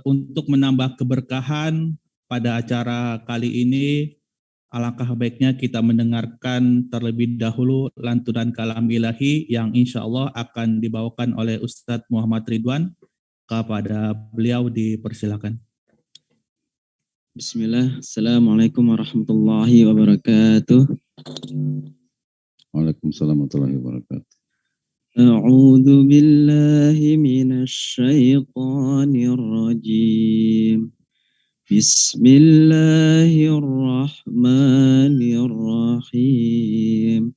untuk menambah keberkahan pada acara kali ini, alangkah baiknya kita mendengarkan terlebih dahulu lantunan kalam ilahi yang insya Allah akan dibawakan oleh Ustadz Muhammad Ridwan. Kepada beliau dipersilakan. Bismillah, Assalamualaikum warahmatullahi wabarakatuh. Waalaikumsalam warahmatullahi wabarakatuh. A'udzu billahi minasy syaithanir rajim. Bismillahirrahmanirrahim.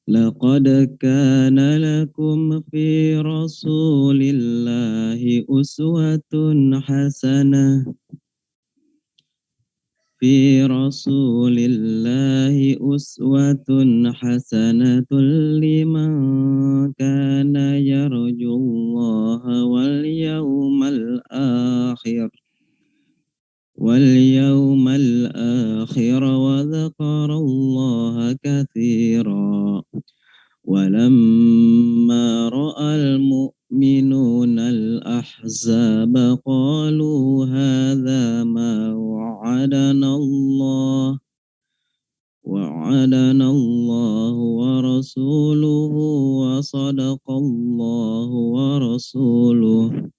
Laqad kana lakum fi Rasulillahi uswatun hasanah. في رسول الله أسوة حسنة لمن كان يرجو الله واليوم الآخر وذكر الله كثيرا ولما رأى المؤمنون الأحزاب قالوا هذا ما وعدنا الله ورسوله وصدق الله ورسوله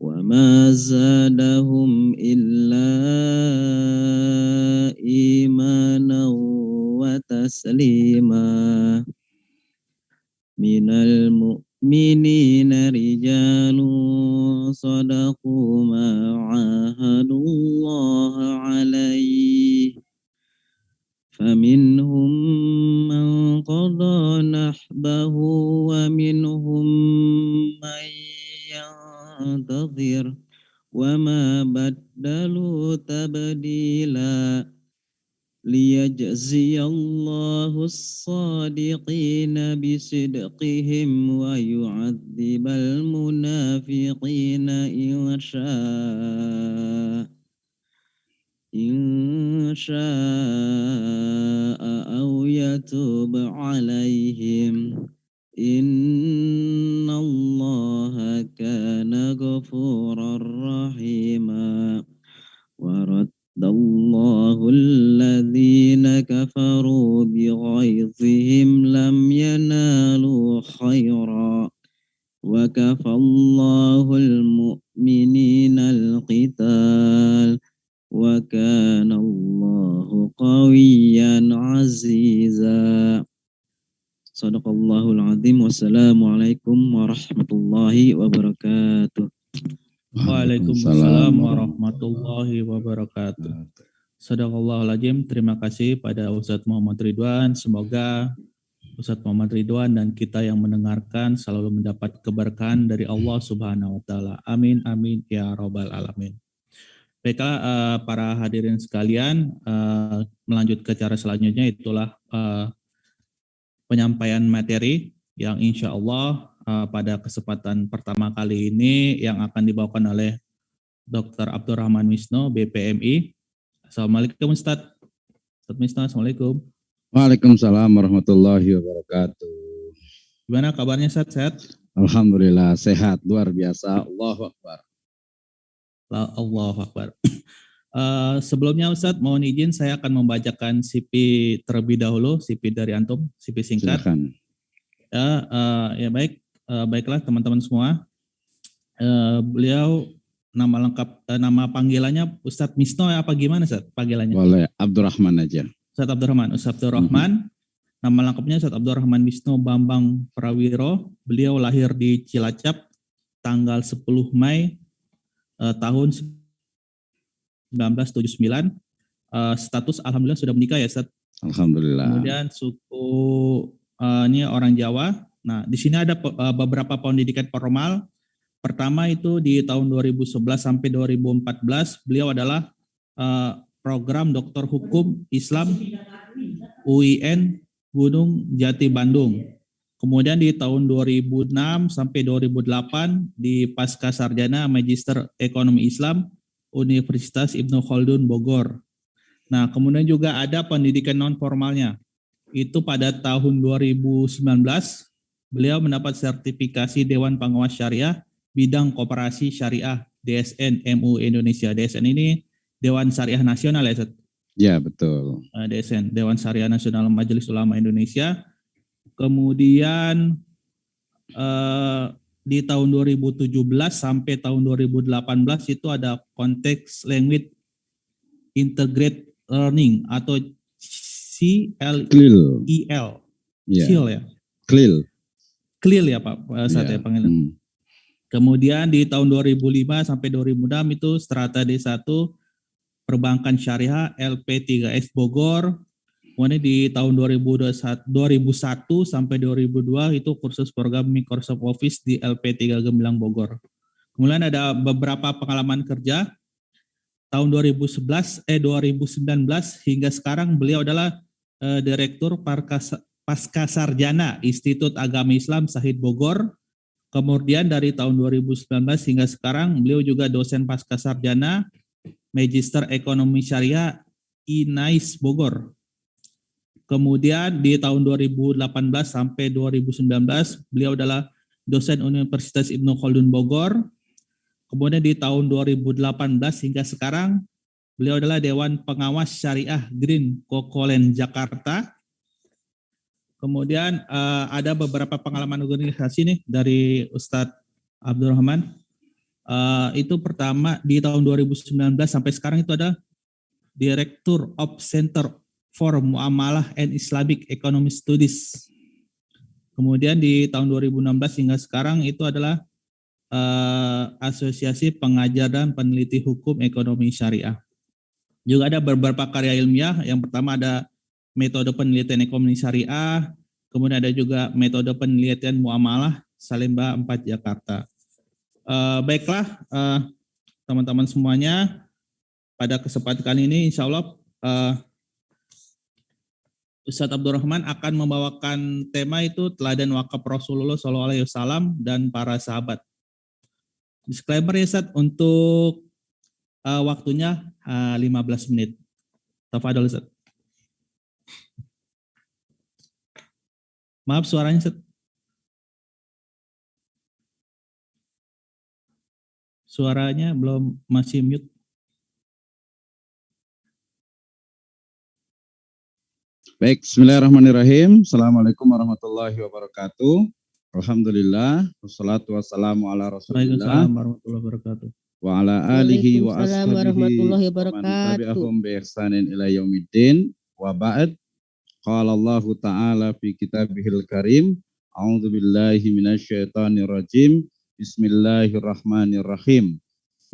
وما زادهم إلا إيمانا وتسليما من المؤمنين رجال صدقوا ما عاهدوا الله عليه فمنهم من قضى نحبه ومنهم من ينتظر وما بدلوا تبديلا ليجزي الله الصادقين بصدقهم ويعذب المنافقين إن شاء أو يتوب عليهم إن الله كان غفورا رحيما ورد الله الذين كفروا بغيظهم لم ينالوا خيرا وكفى الله المؤمنين القتال وكان الله قويا عزيزا صدق الله العظيم والسلام عليكم ورحمة الله وبركاته. Waalaikumsalam warahmatullahi wabarakatuh. Sadaqallahul azim. Terima kasih pada Ustadz Muhammad Ridwan. Semoga Ustadz Muhammad Ridwan dan kita yang mendengarkan selalu mendapat keberkahan dari Allah Subhanahu wa taala. Amin amin ya rabbal alamin. Baiklah para hadirin sekalian, melanjut ke cara selanjutnya itulah penyampaian materi yang insya Allah pada kesempatan pertama kali ini yang akan dibawakan oleh Dr. Abdurrahman Wisnu, BPMI. Assalamualaikum Ustadz. Ustadz Wisnu, Assalamualaikum. Waalaikumsalam warahmatullahi wabarakatuh. Gimana kabarnya Ustadz? Sehat? Alhamdulillah sehat, luar biasa. Allahu Akbar. Allahu Akbar. Sebelumnya Ustadz, mohon izin saya akan membacakan CV terlebih dahulu, CV dari Antum, CV singkat. Silakan. Ya baik. Baiklah teman-teman semua, beliau nama lengkap, nama panggilannya Ustadz Misno apa gimana Ustadz panggilannya? Boleh, Abdurrahman aja. Ustadz Abdurrahman. Nama lengkapnya Ustadz Abdurrahman Wisnu Bambang Prawiro. Beliau lahir di Cilacap tanggal 10 Mei tahun 1979. Status alhamdulillah sudah menikah ya Ustadz. Alhamdulillah. Kemudian suku ini orang Jawa. Nah, di sini ada beberapa pendidikan formal. Pertama itu di tahun 2011 sampai 2014, beliau adalah program Doktor Hukum Islam UIN Gunung Jati Bandung. Kemudian di tahun 2006 sampai 2008 di Pasca Sarjana Magister Ekonomi Islam Universitas Ibnu Khaldun Bogor. Nah, kemudian juga ada pendidikan non formalnya. Itu pada tahun 2019 beliau mendapat sertifikasi Dewan Pengawas Syariah bidang koperasi syariah DSN MUI Indonesia. DSN ini Dewan Syariah Nasional ya Ustaz? Ya, betul. DSN, Dewan Syariah Nasional Majelis Ulama Indonesia. Kemudian di tahun 2017 sampai tahun 2018 itu ada konteks language integrated learning atau CLIL. Ya. CIL ya. CLIL ya Pak saat ya panggilan. Kemudian di tahun 2005 sampai 2006 itu Strata D1 Perbankan Syariah LP3S Bogor. Kemudian di tahun 2001 sampai 2002 itu kursus program Microsoft Office di LP3 Gemilang Bogor. Kemudian ada beberapa pengalaman kerja. Tahun 2019 hingga sekarang beliau adalah Direktur Pasca Sarjana Institut Agama Islam Syahid Bogor. Kemudian dari tahun 2019 hingga sekarang beliau juga dosen Pasca Sarjana Magister Ekonomi Syariah INAIS Bogor. Kemudian di tahun 2018 sampai 2019 beliau adalah dosen Universitas Ibnu Khaldun Bogor. Kemudian di tahun 2018 hingga sekarang beliau adalah Dewan Pengawas Syariah Green Kokolen Jakarta. Kemudian ada beberapa pengalaman organisasi nih dari Ustadz Abdurrahman. Itu pertama di tahun 2019 sampai sekarang itu ada Director of Center for Muamalah and Islamic Economic Studies. Kemudian di tahun 2016 hingga sekarang itu adalah Asosiasi Pengajar dan Peneliti Hukum Ekonomi Syariah. Juga ada beberapa karya ilmiah. Yang pertama ada metode penelitian ekonomi syariah, kemudian ada juga metode penelitian muamalah Salemba 4 Jakarta. Baiklah teman-teman semuanya, pada kesempatan kali ini insya Allah Ustadz Abdurrahman akan membawakan tema itu teladan wakaf Rasulullah SAW dan para sahabat. Disclaimer ya Ustadz, untuk waktunya 15 menit. Tafadhol Ustadz. Maaf suaranya Ustadz. Suaranya masih mute. Baik, bismillahirrahmanirrahim. Assalamualaikum warahmatullahi wabarakatuh. Alhamdulillah, wassalatu wassalamu ala rasulillah. Warahmatullahi wabarakatuh. Wa ala alihi wa ashabihi warahmatullahi wa man wabarakatuh. tabi'ahum bi ihsanin ila yaumiddin. Wa ba'd. Qala Allah Ta'ala fi kitabihil karim. A'udzu billahi minasyaitonir rajim. Bismillahirrahmanirrahim.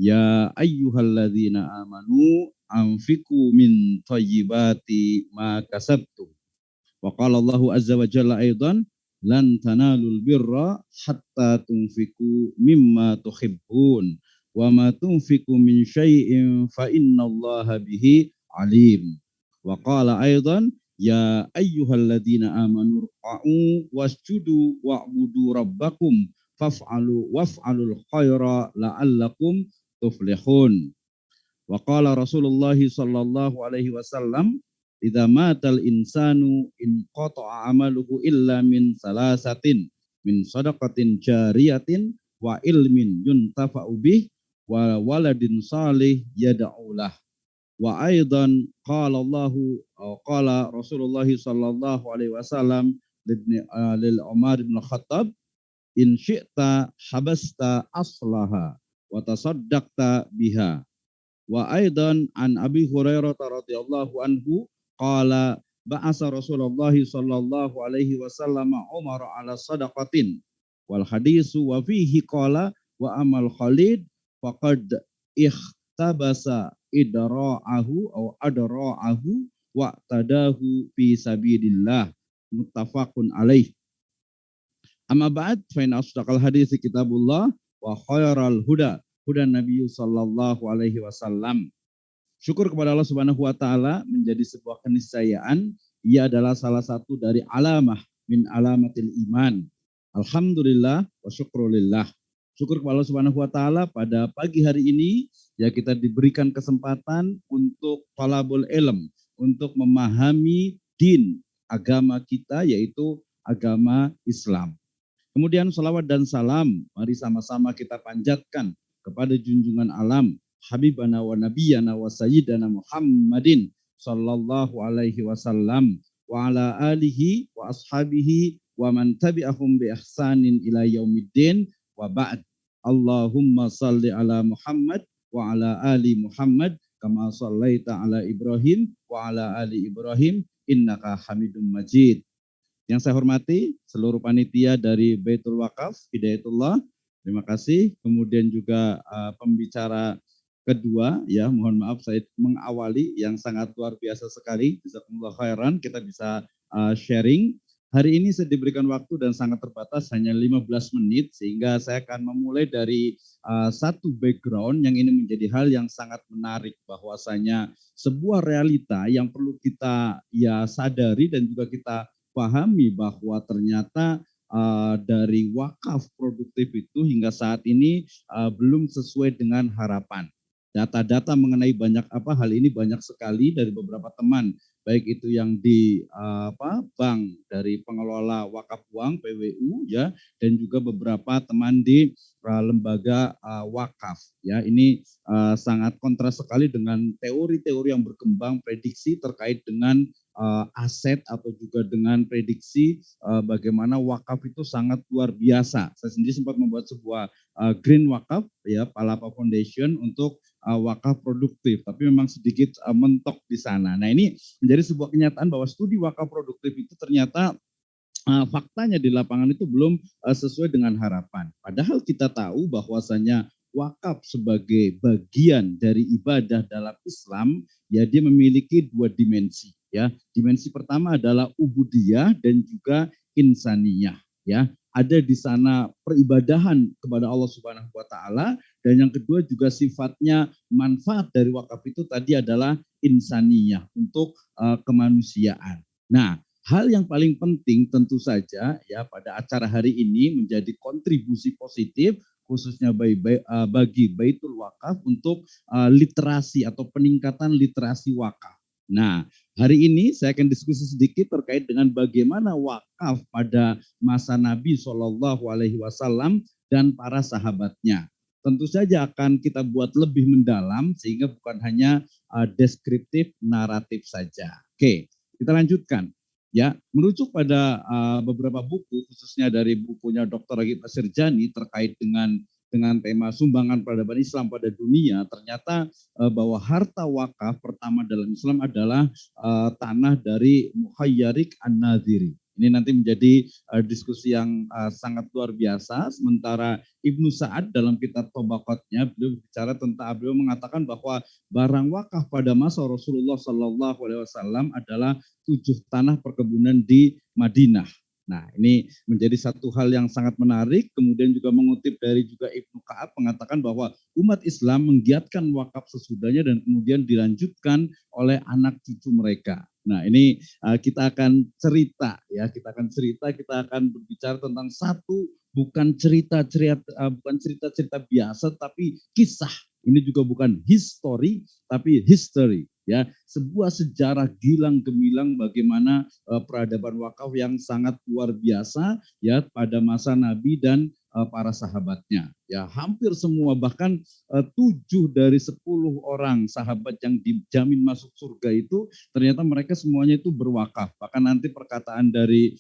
Ya ayyuhalladzina amanu anfiqu min thayyibati ma kasabtum. Wa qala Allahu azza wa jalla aidan lan tanalul birra hatta tunfiqu mimma tuhibbun wa ma tunfiqu min syai'in fa innallaha bihi alim. Wa qala aidan ya ayyuhalladzina amanu ruk'u wasjudu wa'budu rabbakum waf'alul khaira la'allakum tuflihun. Wa qala Rasulullah sallallahu alaihi wasallam idza matal insanu in qata'a amaluhu illa min salasatin min sadaqatin jariyatin wa ilmin yuntafa'u bih wa waladin salih yad'u lah. Wa aidan qala Rasulullah sallallahu alaihi wasallam lil Umar bin Khattab in syi'ta habasta aslaha wa tasaddaqta biha. Wa aidan an Abi Hurairah radhiyallahu anhu qala ba'asa Rasulullah sallallahu alaihi wasallam Umar ala sadaqatin wal hadisu wa fihi qala wa amal Khalid faqad ikhtabasa idra'ahu aw adra'ahu wa tadahu fi sabilillah muttafaqun alaih. Amma ba'd fa in asdaqal hadits kitabullah wa khairal huda Nabi sallallahu alaihi wasallam. Syukur kepada Allah Subhanahu wa taala menjadi sebuah keniscayaan. Ia adalah salah satu dari alamah min alamatil iman. Alhamdulillah wa syukrulillah. Syukur kepada Allah Subhanahu wa taala pada pagi hari ini ya kita diberikan kesempatan untuk talabul ilm, untuk memahami din agama kita yaitu agama Islam. Kemudian salawat dan salam, mari sama-sama kita panjatkan kepada junjungan alam, Habibana wa Nabiyana wa Sayyidana Muhammadin sallallahu alaihi wasallam wa ala alihi wa ashabihi wa man tabi'ahum bi ihsanin ila yaumiddin wa ba'd. Allahumma salli ala Muhammad wa ala ali Muhammad kama sallaita ala Ibrahim wa ala ali Ibrahim innaka Hamidum Majid. Yang saya hormati seluruh panitia dari Baitul Wakaf Hidayatullah, terima kasih. Kemudian juga pembicara kedua, ya mohon maaf saya mengawali yang sangat luar biasa sekali. Jazakumullah khairan, kita bisa sharing. Hari ini saya diberikan waktu dan sangat terbatas, hanya 15 menit, sehingga saya akan memulai dari satu background yang ini menjadi hal yang sangat menarik, bahwasanya sebuah realita yang perlu kita ya sadari dan juga kita pahami bahwa ternyata dari wakaf produktif itu hingga saat ini belum sesuai dengan harapan. Data-data mengenai banyak hal ini banyak sekali dari beberapa teman, baik itu yang di bank dari pengelola wakaf uang PWU ya, dan juga beberapa teman di lembaga wakaf ya. Ini sangat kontras sekali dengan teori-teori yang berkembang, prediksi terkait dengan aset atau juga dengan prediksi bagaimana wakaf itu sangat luar biasa. Saya sendiri sempat membuat sebuah green wakaf ya, Palapa Foundation untuk wakaf produktif, tapi memang sedikit mentok di sana. Nah, ini menjadi sebuah kenyataan bahwa studi wakaf produktif itu ternyata faktanya di lapangan itu belum sesuai dengan harapan. Padahal kita tahu bahwasanya wakaf sebagai bagian dari ibadah dalam Islam, ya dia memiliki dua dimensi. Ya, dimensi pertama adalah ubudiyah dan juga insaniyah. Ya, ada di sana peribadahan kepada Allah Subhanahu Wa Taala, dan yang kedua juga sifatnya manfaat dari wakaf itu tadi adalah insaniyah untuk kemanusiaan. Nah, hal yang paling penting tentu saja ya pada acara hari ini menjadi kontribusi positif khususnya bagi Baitul Wakaf untuk literasi atau peningkatan literasi wakaf. Nah, hari ini saya akan diskusi sedikit terkait dengan bagaimana wakaf pada masa Nabi Shallallahu Alaihi Wasallam dan para sahabatnya. Tentu saja akan kita buat lebih mendalam sehingga bukan hanya deskriptif naratif saja. Oke, kita lanjutkan. Ya, merujuk pada beberapa buku, khususnya dari bukunya Dr. Ragib Asirjani terkait dengan tema sumbangan peradaban Islam pada dunia, ternyata bahwa harta wakaf pertama dalam Islam adalah tanah dari Muhayyarik An-Nadhiri. Ini nanti menjadi diskusi yang sangat luar biasa. Sementara Ibnu Sa'ad dalam kitab Tobaqatnya beliau mengatakan bahwa barang wakaf pada masa Rasulullah Sallallahu Alaihi Wasallam adalah 7 tanah perkebunan di Madinah. Nah, ini menjadi satu hal yang sangat menarik. Kemudian juga mengutip dari juga Ibnu Ka'ab mengatakan bahwa umat Islam menggiatkan wakaf sesudahnya dan kemudian dilanjutkan oleh anak cucu mereka. Nah, ini kita akan cerita ya, kita akan berbicara tentang satu bukan cerita-cerita biasa tapi kisah. Ini juga bukan history tapi history ya, sebuah sejarah gilang gemilang bagaimana peradaban wakaf yang sangat luar biasa ya pada masa Nabi dan para sahabatnya. Ya, hampir semua bahkan 7 dari 10 orang sahabat yang dijamin masuk surga itu ternyata mereka semuanya itu berwakaf. Bahkan nanti perkataan dari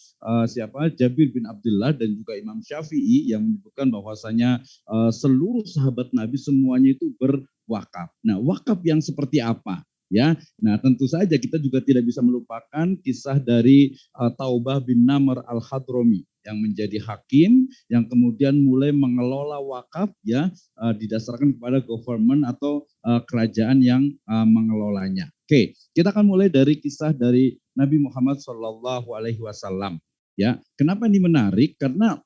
Jabir bin Abdullah dan juga Imam Syafi'i yang menyebutkan bahwasanya seluruh sahabat Nabi semuanya itu berwakaf. Nah, wakaf yang seperti apa? Ya, nah tentu saja kita juga tidak bisa melupakan kisah dari Taubah bin Namr al-Hadrami yang menjadi hakim yang kemudian mulai mengelola wakaf ya didasarkan kepada government atau kerajaan yang mengelolanya. Oke, kita akan mulai dari kisah dari Nabi Muhammad Shallallahu Alaihi Wasallam. Ya, kenapa ini menarik? Karena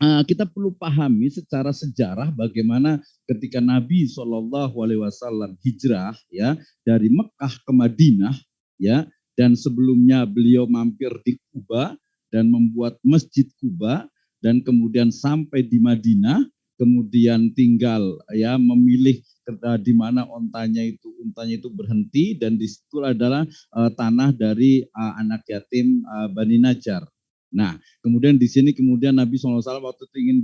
kita perlu pahami secara sejarah bagaimana ketika Nabi Shallallahu Alaihi Wasallam hijrah ya dari Mekah ke Madinah ya, dan sebelumnya beliau mampir di Kuba dan membuat Masjid Kuba dan kemudian sampai di Madinah, kemudian tinggal ya memilih di mana untanya itu berhenti, dan di situ adalah tanah dari anak yatim Bani Najjar. Nah, kemudian di sini kemudian Nabi SAW waktu itu ingin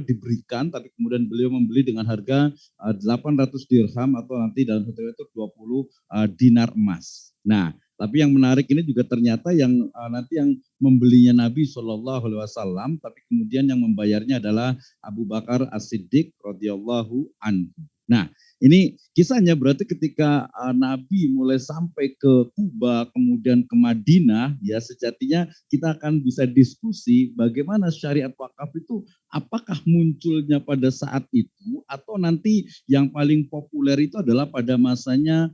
diberikan, tapi kemudian beliau membeli dengan harga 800 dirham atau nanti dalam satu itu 20 dinar emas. Nah, tapi yang menarik ini juga ternyata yang nanti yang membelinya Nabi SAW, tapi kemudian yang membayarnya adalah Abu Bakar As-Siddiq radhiyallahu anhu. Nah, ini kisahnya berarti ketika Nabi mulai sampai ke Kuba, kemudian ke Madinah, ya sejatinya kita akan bisa diskusi bagaimana syariat wakaf itu apakah munculnya pada saat itu atau nanti yang paling populer itu adalah pada masanya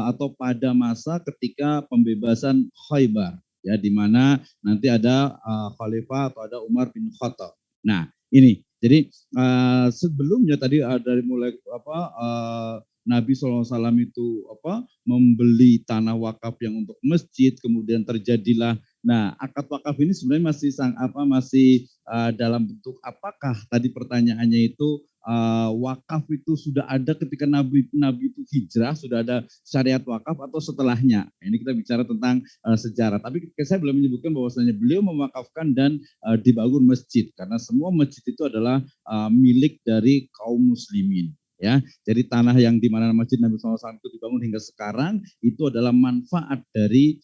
atau pada masa ketika pembebasan Khaybar, ya di mana nanti ada Khalifah atau ada Umar bin Khattab. Nah, ini jadi sebelumnya tadi dari mulai Nabi SAW itu membeli tanah wakaf yang untuk masjid, kemudian terjadilah. Nah, akad wakaf ini sebenarnya masih dalam bentuk apakah tadi pertanyaannya itu wakaf itu sudah ada ketika Nabi itu hijrah, sudah ada syariat wakaf atau setelahnya. Ini kita bicara tentang sejarah. Tapi saya belum menyebutkan bahwasanya beliau mewakafkan dan dibangun masjid karena semua masjid itu adalah milik dari kaum muslimin. Ya, jadi tanah yang di mana Masjid Nabi SAW itu dibangun hingga sekarang itu adalah manfaat dari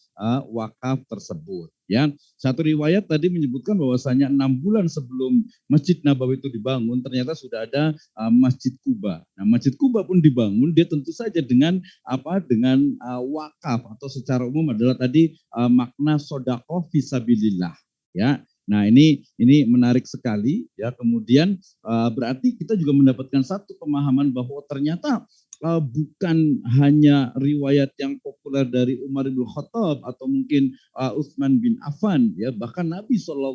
wakaf tersebut. Ya, satu riwayat tadi menyebutkan bahwasanya 6 bulan sebelum Masjid Nabawi itu dibangun ternyata sudah ada Masjid Kuba. Nah, Masjid Kuba pun dibangun dia tentu saja dengan wakaf atau secara umum adalah tadi makna sodaqoh fisabilillah. Ya. Nah, ini menarik sekali ya. Kemudian berarti kita juga mendapatkan satu pemahaman bahwa ternyata bukan hanya riwayat yang populer dari Umar bin Khattab atau mungkin Utsman bin Affan, ya bahkan Nabi SAW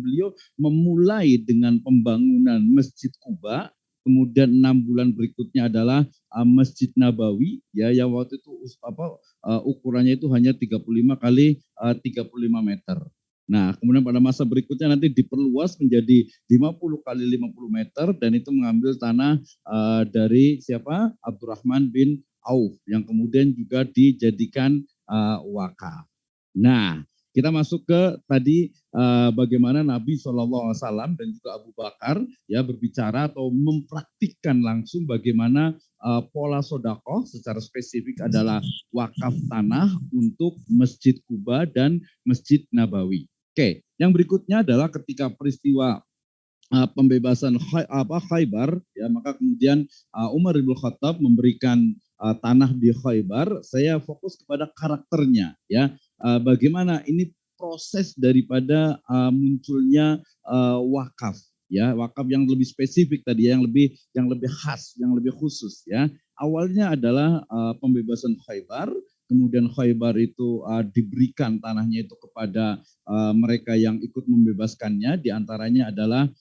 beliau memulai dengan pembangunan Masjid Kuba, kemudian 6 bulan berikutnya adalah Masjid Nabawi, ya yang waktu itu ukurannya itu hanya 35 kali 35 meter. Nah, kemudian pada masa berikutnya nanti diperluas menjadi 50 kali 50 meter dan itu mengambil tanah dari siapa? Abdurrahman bin Auf yang kemudian juga dijadikan wakaf. Nah, kita masuk ke tadi bagaimana Nabi SAW dan juga Abu Bakar ya berbicara atau mempraktikkan langsung bagaimana pola sodakoh secara spesifik adalah wakaf tanah untuk Masjid Kuba dan Masjid Nabawi. Oke, yang berikutnya adalah ketika peristiwa pembebasan Khaybar, ya maka kemudian Umar bin Khattab memberikan tanah di Khaybar. Saya fokus kepada karakternya, ya bagaimana ini proses daripada munculnya wakaf, ya wakaf yang lebih spesifik tadi, yang lebih khas, yang lebih khusus, ya. Awalnya adalah pembebasan Khaybar. Kemudian Khaybar itu diberikan tanahnya itu kepada mereka yang ikut membebaskannya, diantaranya adalah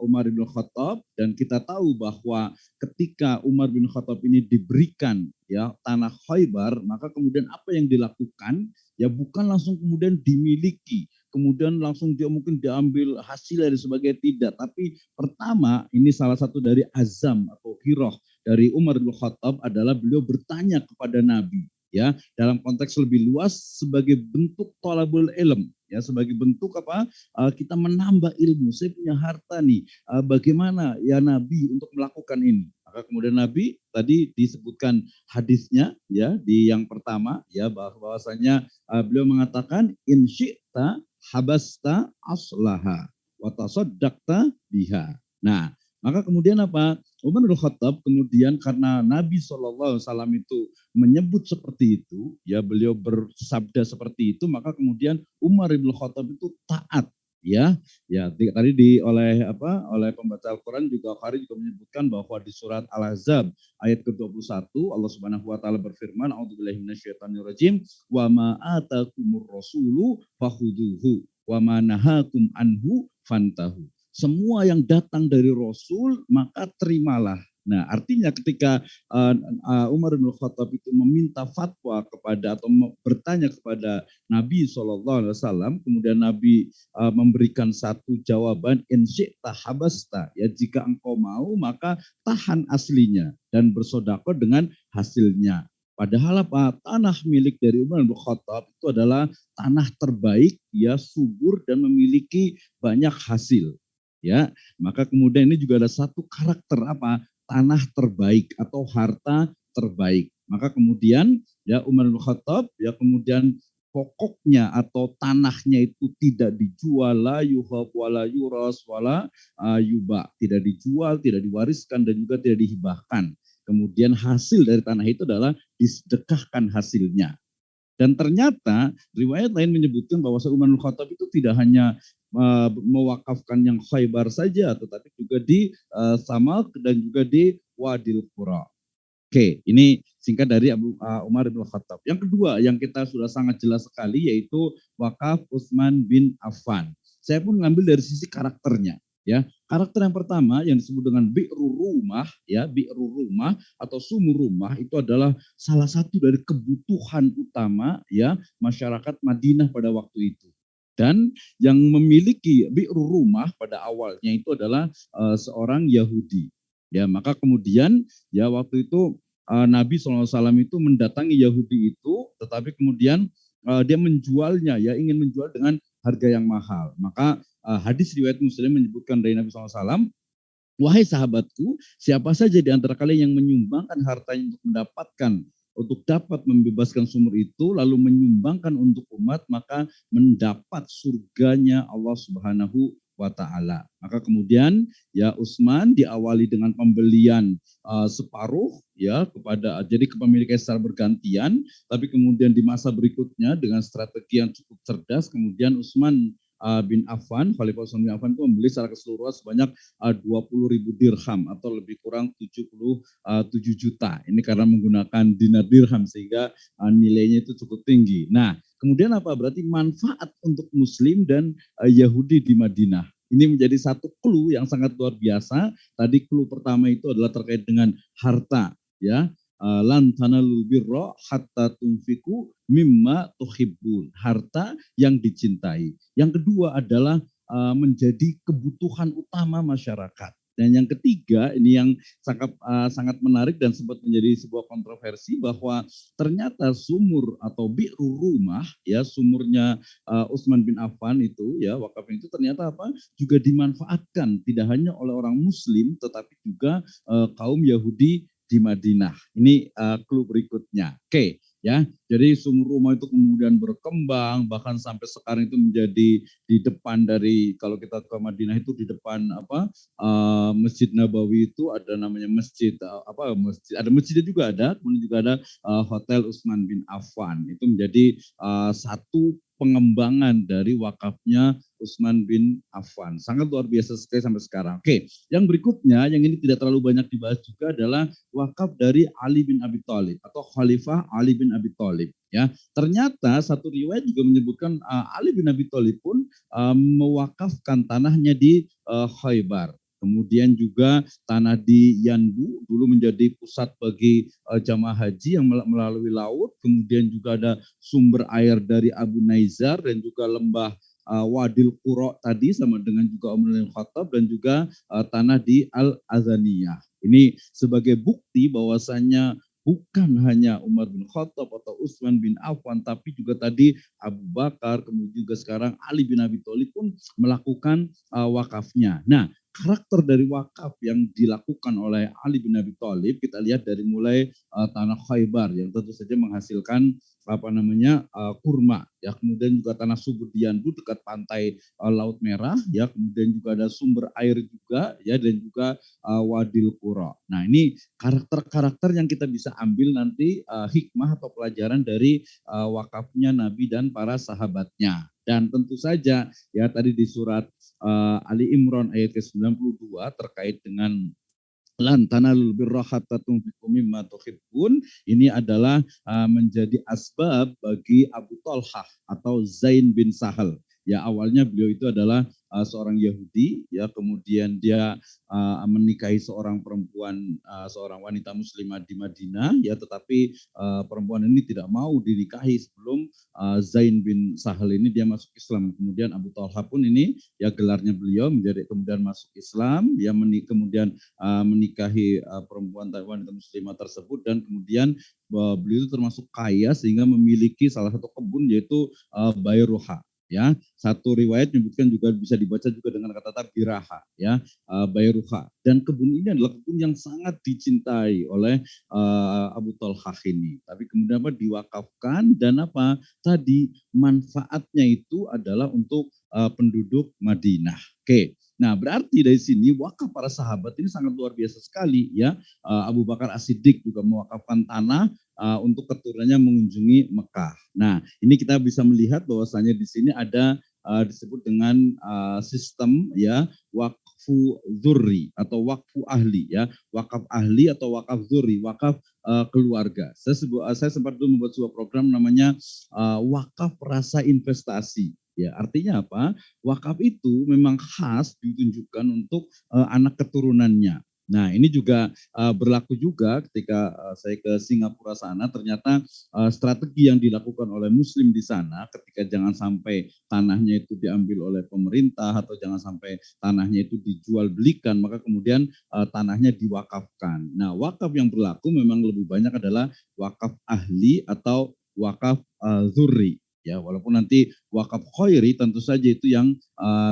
Umar bin Khattab, dan kita tahu bahwa ketika Umar bin Khattab ini diberikan ya tanah Khaybar, maka kemudian apa yang dilakukan ya bukan langsung kemudian dimiliki, kemudian langsung dia mungkin diambil hasil dan sebagainya, tidak, tapi pertama ini salah satu dari azam atau hiroh dari Umar bin Khattab adalah beliau bertanya kepada Nabi, ya dalam konteks lebih luas sebagai bentuk thalabul ilm, ya sebagai bentuk kita menambah ilmu. Saya punya harta nih, bagaimana ya Nabi untuk melakukan ini? Maka kemudian Nabi tadi disebutkan hadisnya ya di yang pertama ya bahwasanya beliau mengatakan in syi'ta habasta aslaha wa tasaddaqta biha. Nah, maka kemudian apa? Umar bin Khattab kemudian karena Nabi SAW itu menyebut seperti itu, ya beliau bersabda seperti itu, maka kemudian Umar bin Khattab itu taat, ya tadi oleh pembaca Al-Quran juga Khari juga menyebutkan bahwa di surat Al-Ahzab ayat ke-21 Allah Subhanahu wa taala berfirman, a'udzubillahi minasyaitonirrajim, wa ma atakumur rasulu fakhuduhu wa ma nahakum anhu fantahu. Semua yang datang dari Rasul maka terimalah. Nah, artinya ketika Umar bin Khattab itu meminta fatwa kepada atau bertanya kepada Nabi SAW, kemudian Nabi memberikan satu jawaban, in syi'ta habasta, ya jika engkau mau maka tahan aslinya dan bersedekah dengan hasilnya. Padahal apa? Tanah milik dari Umar bin Khattab itu adalah tanah terbaik, ya, subur dan memiliki banyak hasil. Ya, maka kemudian ini juga ada satu karakter apa? Tanah terbaik atau harta terbaik. Maka kemudian ya Umar bin Khattab ya kemudian pokoknya atau tanahnya itu tidak dijual, la yuhab wala yuras wala yuba, tidak dijual, tidak diwariskan dan juga tidak dihibahkan. Kemudian hasil dari tanah itu adalah disedekahkan hasilnya. Dan ternyata riwayat lain menyebutkan bahwa Umar bin Khattab itu tidak hanya mewakafkan yang Khaybar saja, tetapi juga di Samak dan juga di Wadil Qura. Oke, ini singkat dari Umar bin Khattab. Yang kedua yang kita sudah sangat jelas sekali yaitu wakaf Utsman bin Affan. Saya pun mengambil dari sisi karakternya. Ya, karakter yang pertama yang disebut dengan bi'ru rumah, ya, bi'ru rumah atau sumur rumah itu adalah salah satu dari kebutuhan utama ya masyarakat Madinah pada waktu itu. Dan yang memiliki bi'ru rumah pada awalnya itu adalah seorang Yahudi. Ya, maka kemudian ya waktu itu Nabi SAW itu mendatangi Yahudi itu, tetapi kemudian dia menjualnya, ya, ingin menjual dengan harga yang mahal. Maka hadis riwayat Muslim menyebutkan dari Nabi SAW, wahai sahabatku, siapa saja di antara kalian yang menyumbangkan hartanya untuk dapat membebaskan sumur itu, lalu menyumbangkan untuk umat, maka mendapat surganya Allah Subhanahu wa Ta'ala. Maka kemudian ya Utsman diawali dengan pembelian separuh ya kepada, jadi kepemilikan secara bergantian, tapi kemudian di masa berikutnya dengan strategi yang cukup cerdas, kemudian Utsman bin Affan, Khalifah Utsman bin Affan itu membeli secara keseluruhan sebanyak 20.000 dirham atau lebih kurang 77 juta. Ini karena menggunakan dinar dirham sehingga nilainya itu cukup tinggi. Nah, kemudian apa? Berarti manfaat untuk Muslim dan Yahudi di Madinah. Ini menjadi satu clue yang sangat luar biasa. Tadi clue pertama itu adalah terkait dengan harta, ya. Lan tanalul birra hatta tunfiku mimma tuhibbun. Harta yang dicintai. Yang kedua adalah menjadi kebutuhan utama masyarakat. Dan yang ketiga, ini yang sangat menarik dan sempat menjadi sebuah kontroversi, bahwa ternyata sumur atau bi'ru rumah, ya, sumurnya Utsman bin Affan itu, ya, wakaf itu ternyata apa? Juga dimanfaatkan tidak hanya oleh orang Muslim, tetapi juga kaum Yahudi di Madinah. Ini clue berikutnya. Oke, ya. Jadi sumur rumah itu kemudian berkembang, bahkan sampai sekarang itu menjadi di depan dari, kalau kita ke Madinah itu di depan apa Masjid Nabawi itu ada namanya masjid ada masjidnya juga ada, kemudian juga ada Hotel Utsman bin Affan. Itu menjadi satu pengembangan dari wakafnya Utsman bin Affan. Sangat luar biasa sekali sampai sekarang. Oke, yang berikutnya yang ini tidak terlalu banyak dibahas juga adalah wakaf dari Ali bin Abi Thalib atau Khalifah Ali bin Abi Thalib. Ya, ternyata satu riwayat juga menyebutkan Ali bin Abi Thalib pun mewakafkan tanahnya di Khaybar. Kemudian juga tanah di Yanbu dulu menjadi pusat bagi jamaah haji yang melalui laut. Kemudian juga ada sumber air dari Abu Naizar dan juga lembah Wadil Qura tadi sama dengan juga Umar bin Khattab dan juga tanah di Al-Azaniyah. Ini sebagai bukti bahwasanya bukan hanya Umar bin Khattab atau Utsman bin Affan, tapi juga tadi Abu Bakar, kemudian juga sekarang Ali bin Abi Thalib pun melakukan wakafnya. Nah, karakter dari wakaf yang dilakukan oleh Ali bin Abi Thalib kita lihat dari mulai tanah Khaybar yang tentu saja menghasilkan kurma, ya, kemudian juga tanah subur di Yanbu dekat pantai Laut Merah, ya, kemudian juga ada sumber air juga, ya, dan juga Wadil Qura. Nah, ini karakter-karakter yang kita bisa ambil nanti hikmah atau pelajaran dari wakafnya Nabi dan para sahabatnya. Dan tentu saja ya tadi di surat Ali Imran ayat ke-92 terkait dengan lan tanalul birra hatta tunfiqu mimma tuhibbun, ini adalah menjadi asbab bagi Abu Talhah atau Zain bin Sahal. Ya, awalnya beliau itu adalah seorang Yahudi, ya kemudian dia menikahi seorang perempuan, seorang wanita muslimah di Madinah, ya tetapi perempuan ini tidak mau dinikahi sebelum Zain bin Sahal ini dia masuk Islam. Kemudian Abu Talha pun ini ya gelarnya beliau menjadi kemudian masuk Islam, dia kemudian menikahi perempuan wanita muslimah tersebut dan kemudian beliau itu termasuk kaya sehingga memiliki salah satu kebun yaitu Bayruha. Ya, satu riwayat menyebutkan juga bisa dibaca juga dengan kata biraha, ya, Bayruha. Dan kebun ini adalah kebun yang sangat dicintai oleh Abu Talhah ini. Tapi kemudian diwakafkan dan tadi manfaatnya itu adalah untuk penduduk Madinah. Oke. Nah, berarti dari sini wakaf para sahabat ini sangat luar biasa sekali, ya. Abu Bakar As-Siddiq juga mewakafkan tanah untuk keturunannya mengunjungi Mekah. Nah, ini kita bisa melihat bahwasanya di sini ada disebut dengan sistem, ya, wakfu dzurri atau wakfu ahli, ya, wakaf ahli atau wakaf dzurri, wakaf keluarga. Saya sempat dulu membuat sebuah program namanya wakaf rasa investasi. Ya, artinya apa? Wakaf itu memang khas ditunjukkan untuk anak keturunannya. Nah, ini juga berlaku juga ketika saya ke Singapura sana, ternyata strategi yang dilakukan oleh Muslim di sana ketika jangan sampai tanahnya itu diambil oleh pemerintah atau jangan sampai tanahnya itu dijual belikan, maka kemudian tanahnya diwakafkan. Nah, wakaf yang berlaku memang lebih banyak adalah wakaf ahli atau wakaf dzurri. Ya, walaupun nanti wakaf khairi tentu saja itu yang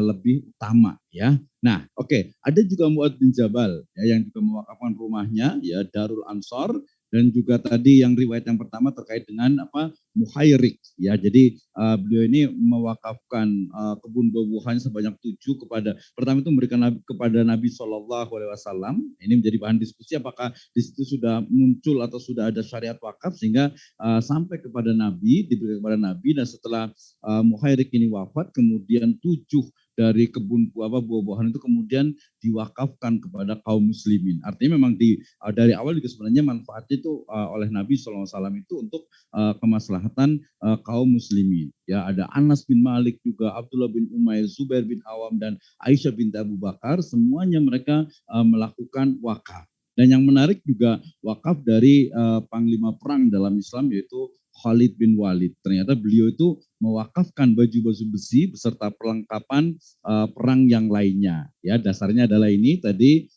lebih utama, ya. Nah, oke, ada juga Mu'adz bin Jabal, ya, yang juga mewakafkan rumahnya, ya, Darul Ansor, dan juga tadi yang riwayat yang pertama terkait dengan Muhairik, ya. Jadi beliau ini mewakafkan kebun buah-buahannya sebanyak 7 kepada, pertama itu memberikan kepada Nabi SAW. Ini menjadi bahan diskusi apakah di situ sudah muncul atau sudah ada syariat wakaf sehingga sampai kepada Nabi, diberikan kepada Nabi, dan setelah Muhairik ini wafat, kemudian 7 dari kebun buah-buahan itu kemudian diwakafkan kepada kaum muslimin. Artinya memang dari awal juga sebenarnya manfaatnya itu oleh Nabi SAW itu untuk kemaslahatan kaum muslimin. Ya, ada Anas bin Malik juga, Abdullah bin Umair, Zubair bin Awam, dan Aisyah binti Abu Bakar, semuanya mereka melakukan wakaf. Dan yang menarik juga wakaf dari panglima perang dalam Islam yaitu Khalid bin Walid. Ternyata beliau itu mewakafkan baju-baju besi beserta perlengkapan perang yang lainnya. Ya, dasarnya adalah ini tadi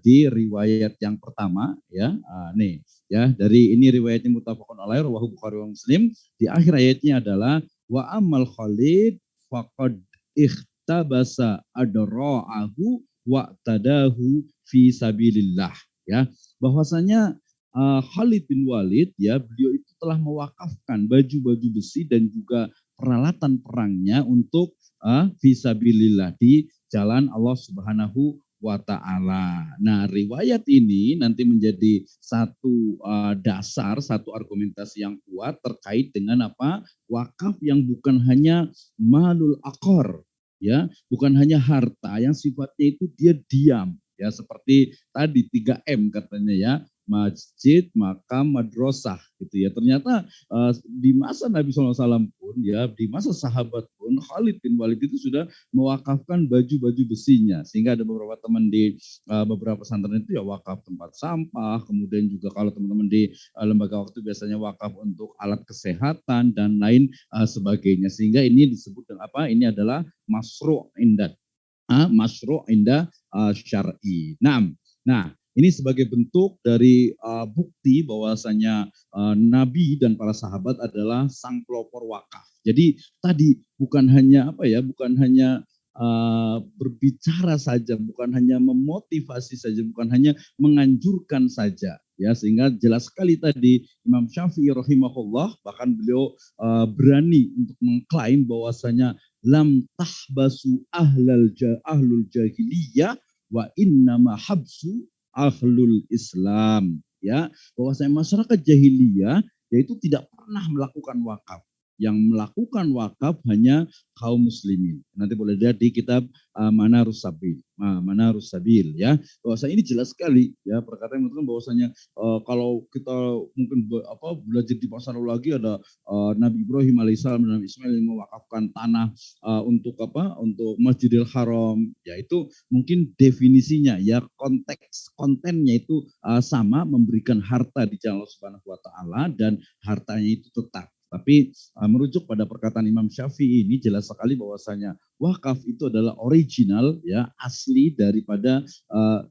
di riwayat yang pertama, ya. Nih, ya, dari ini riwayatnya muttafaqun alaih rawahu Bukhari wa Muslim. Di akhir ayatnya adalah wa amal Khalid faqad ikhtabasa adra'ahu wa tadahu fi sabilillah, ya. Bahwasanya Khalid bin Walid, ya, beliau itu telah mewakafkan baju-baju besi dan juga peralatan perangnya untuk fisabilillah di jalan Allah Subhanahu wa ta'ala. Nah, riwayat ini nanti menjadi satu dasar, satu argumentasi yang kuat terkait dengan wakaf yang bukan hanya malul akor, ya, bukan hanya harta yang sifatnya itu dia diam, ya, seperti tadi 3M katanya, ya, masjid, makam, madrasah, gitu, ya. Ternyata di masa Nabi SAW pun, ya, di masa sahabat pun, Khalid bin Walid itu sudah mewakafkan baju-baju besinya, sehingga ada beberapa teman di beberapa pesantren itu ya wakaf tempat sampah, kemudian juga kalau teman-teman di lembaga waktu biasanya wakaf untuk alat kesehatan dan lain sebagainya, sehingga ini disebut dengan ini adalah masru' indah syar'i. Nah, ini sebagai bentuk dari bukti bahwasanya Nabi dan para sahabat adalah sang pelopor wakaf. Jadi tadi bukan hanya bukan hanya berbicara saja, bukan hanya memotivasi saja, bukan hanya menganjurkan saja, ya, sehingga jelas sekali tadi Imam Syafi'i rahimahullah bahkan beliau berani untuk mengklaim bahwasanya lam tahbasu ahlul jahiliyah wa innama habsu ahlul Islam, ya, bahwasanya masyarakat jahiliyah yaitu tidak pernah melakukan wakaf, yang melakukan wakaf hanya kaum muslimin. Nanti boleh lihat di kitab Manarus Sabil. Manarus Sabil ya. Bahwasanya ini jelas sekali ya, perkataan yang mengatakan bahwasanya kalau kita mungkin belajar di masa lalu lagi ada Nabi Ibrahim alaihissalam dan Nabi Ismail yang mewakafkan tanah untuk untuk Masjidil Haram, yaitu mungkin definisinya ya, konteks kontennya itu sama, memberikan harta di jalan Allah Subhanahu wa taala dan hartanya itu tetap. Tapi merujuk pada perkataan Imam Syafi'i ini jelas sekali bahwasanya wakaf itu adalah original ya, asli daripada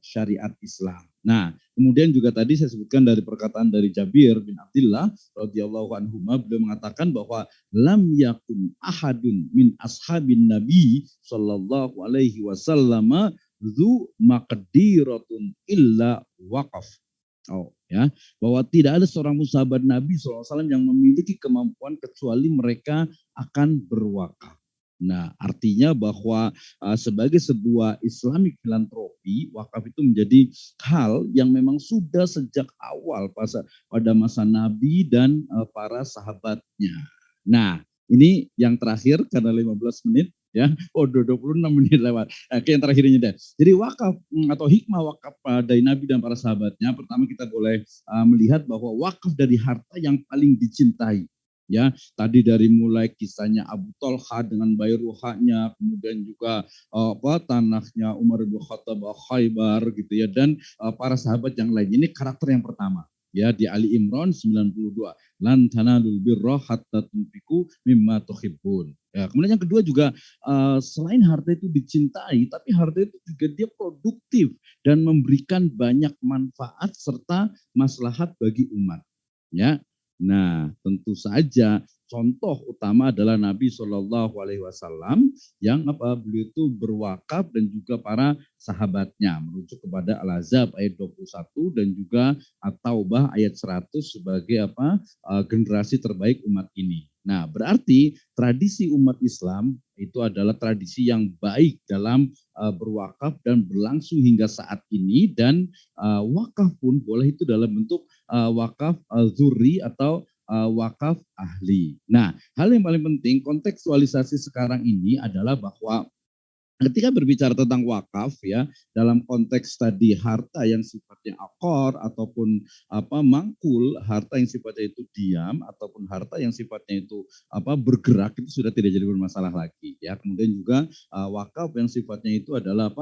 syariat Islam. Nah, kemudian juga tadi saya sebutkan dari perkataan dari Jabir bin Abdullah radhiyallahu anhu, beliau mengatakan bahwa lam yakun ahadun min ashabin Nabi sallallahu alaihi wasallam zu maqdiratun illa waqaf. Oh ya, bahwa tidak ada seorang sahabat Nabi SAW yang memiliki kemampuan kecuali mereka akan berwakaf. Nah, artinya bahwa sebagai sebuah Islamic filantropi, wakaf itu menjadi hal yang memang sudah sejak awal pada masa Nabi dan para sahabatnya. Nah, ini yang terakhir karena 15 menit. Ya, 26 menit lewat. Oke, yang terakhir ini deh. Jadi wakaf atau hikmah wakaf dari Nabi dan para sahabatnya. Pertama kita boleh melihat bahwa wakaf dari harta yang paling dicintai. Ya, tadi dari mulai kisahnya Abu Tolha dengan Bayruhanya, kemudian juga tanahnya Umar bin Khattab Khaybar gitu ya, dan para sahabat yang lain. Ini karakter yang pertama. Ya, di Ali Imran 92. Lan tanalul birra hatta tunfiqu mimma tuhibbun. Ya, kemudian yang kedua juga selain harta itu dicintai, tapi harta itu juga dia produktif dan memberikan banyak manfaat serta maslahat bagi umat. Ya, nah tentu saja contoh utama adalah Nabi Shallallahu Alaihi Wasallam yang beliau itu berwakaf dan juga para sahabatnya, merujuk kepada Al-Ahzab ayat 21 dan juga At-Taubah ayat 100 sebagai generasi terbaik umat ini. Nah, berarti tradisi umat Islam itu adalah tradisi yang baik dalam berwakaf dan berlangsung hingga saat ini, dan wakaf pun boleh itu dalam bentuk wakaf zuri atau wakaf ahli. Nah, hal yang paling penting kontekstualisasi sekarang ini adalah bahwa ketika berbicara tentang wakaf ya, dalam konteks tadi harta yang sifatnya akor ataupun mangkul, harta yang sifatnya itu diam ataupun harta yang sifatnya itu bergerak, itu sudah tidak jadi bermasalah lagi ya. Kemudian juga wakaf yang sifatnya itu adalah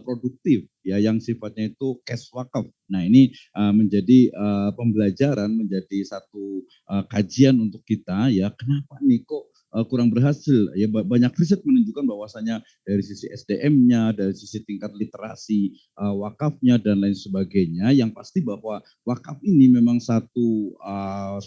produktif ya, yang sifatnya itu cash wakaf. Nah, ini menjadi pembelajaran, menjadi satu kajian untuk kita ya, kenapa nih kok kurang berhasil ya. Banyak riset menunjukkan bahwasanya dari sisi SDM-nya, dari sisi tingkat literasi wakafnya dan lain sebagainya, yang pasti bahwa wakaf ini memang satu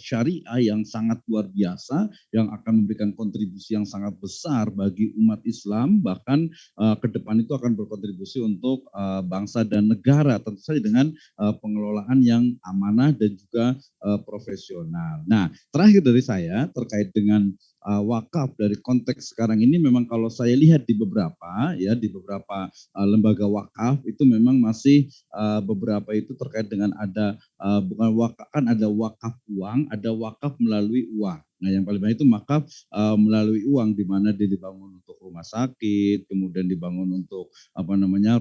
syariah yang sangat luar biasa yang akan memberikan kontribusi yang sangat besar bagi umat Islam, bahkan ke depan itu akan berkontribusi untuk bangsa dan negara, tentu saja dengan pengelolaan yang amanah dan juga profesional. Nah, terakhir dari saya terkait dengan wakaf dari konteks sekarang ini, memang kalau saya lihat di beberapa lembaga wakaf itu memang masih beberapa itu terkait dengan ada bukan wakaf, kan ada wakaf uang, ada wakaf melalui uang. Nah, yang paling banyak itu wakaf melalui uang, di mana dia dibangun untuk rumah sakit, kemudian dibangun untuk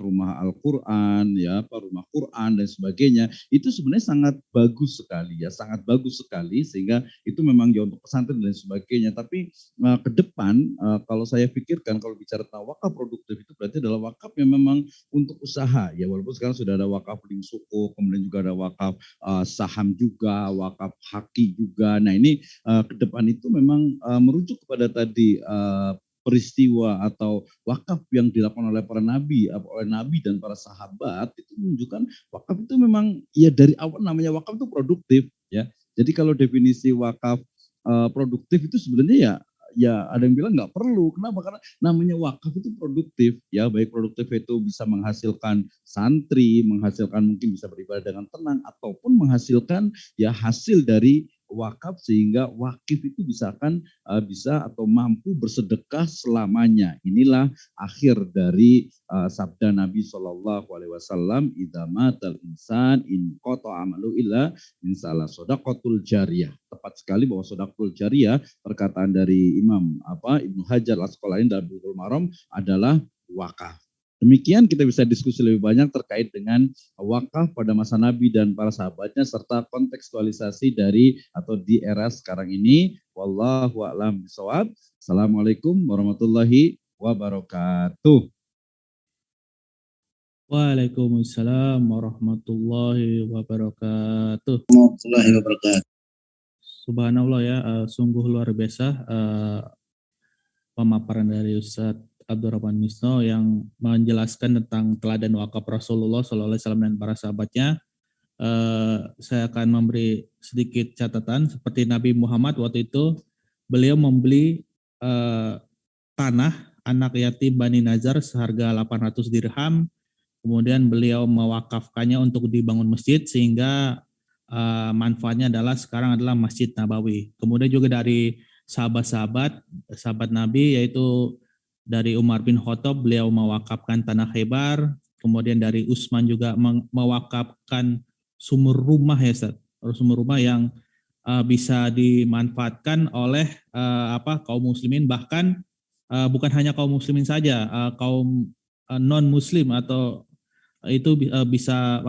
rumah Al-Qur'an ya, rumah Quran dan sebagainya. Itu sebenarnya sangat bagus sekali ya, sangat bagus sekali, sehingga itu memang ya untuk pesantren dan sebagainya. Tapi ke depan kalau saya pikirkan, kalau bicara tentang wakaf produktif itu berarti adalah wakaf yang memang untuk usaha ya, walaupun sekarang sudah ada wakaf link suku, kemudian juga ada wakaf saham juga, wakaf haki juga. Nah, ini ke depan itu memang merujuk kepada tadi peristiwa atau wakaf yang dilakukan oleh para nabi, oleh nabi dan para sahabat, itu menunjukkan wakaf itu memang ya dari awal namanya wakaf itu produktif ya. Jadi kalau definisi wakaf produktif itu sebenarnya ya ada yang bilang nggak perlu. Kenapa? Karena namanya wakaf itu produktif ya, baik produktif itu bisa menghasilkan santri, menghasilkan mungkin bisa beribadah dengan tenang, ataupun menghasilkan ya hasil dari wakaf sehingga wakif itu bisa atau mampu bersedekah selamanya. Inilah akhir dari sabda Nabi Shallallahu Alaihi Wasallam, idza matal insan in qata amalu illa min salah shadaqatul jariyah. Tepat sekali bahwa shadaqatul jariyah, perkataan dari Imam Ibnu Hajar Al-Asqalani dalam Bulughul Maram, adalah wakaf. Demikian kita bisa diskusi lebih banyak terkait dengan wakaf pada masa Nabi dan para sahabatnya serta kontekstualisasi dari atau di era sekarang ini. Wallahu a'lam bishawab. Assalamualaikum warahmatullahi wabarakatuh. Waalaikumsalam warahmatullahi wabarakatuh. Warahmatullahi wabarakatuh. Subhanallah ya, sungguh luar biasa pemaparan dari Ustadz Abdurrahman Misno yang menjelaskan tentang teladan wakaf Rasulullah SAW dan para sahabatnya. Saya akan memberi sedikit catatan seperti Nabi Muhammad waktu itu beliau membeli tanah anak yatim Bani Nazar seharga 800 dirham, kemudian beliau mewakafkannya untuk dibangun masjid sehingga manfaatnya sekarang adalah Masjid Nabawi. Kemudian juga dari sahabat Nabi yaitu dari Umar bin Khattab beliau mewakafkan tanah Khaybar, kemudian dari Utsman juga mewakafkan sumur rumah ya Ustaz, sumur rumah yang bisa dimanfaatkan oleh kaum muslimin, bahkan bukan hanya kaum muslimin saja, kaum non muslim atau itu bisa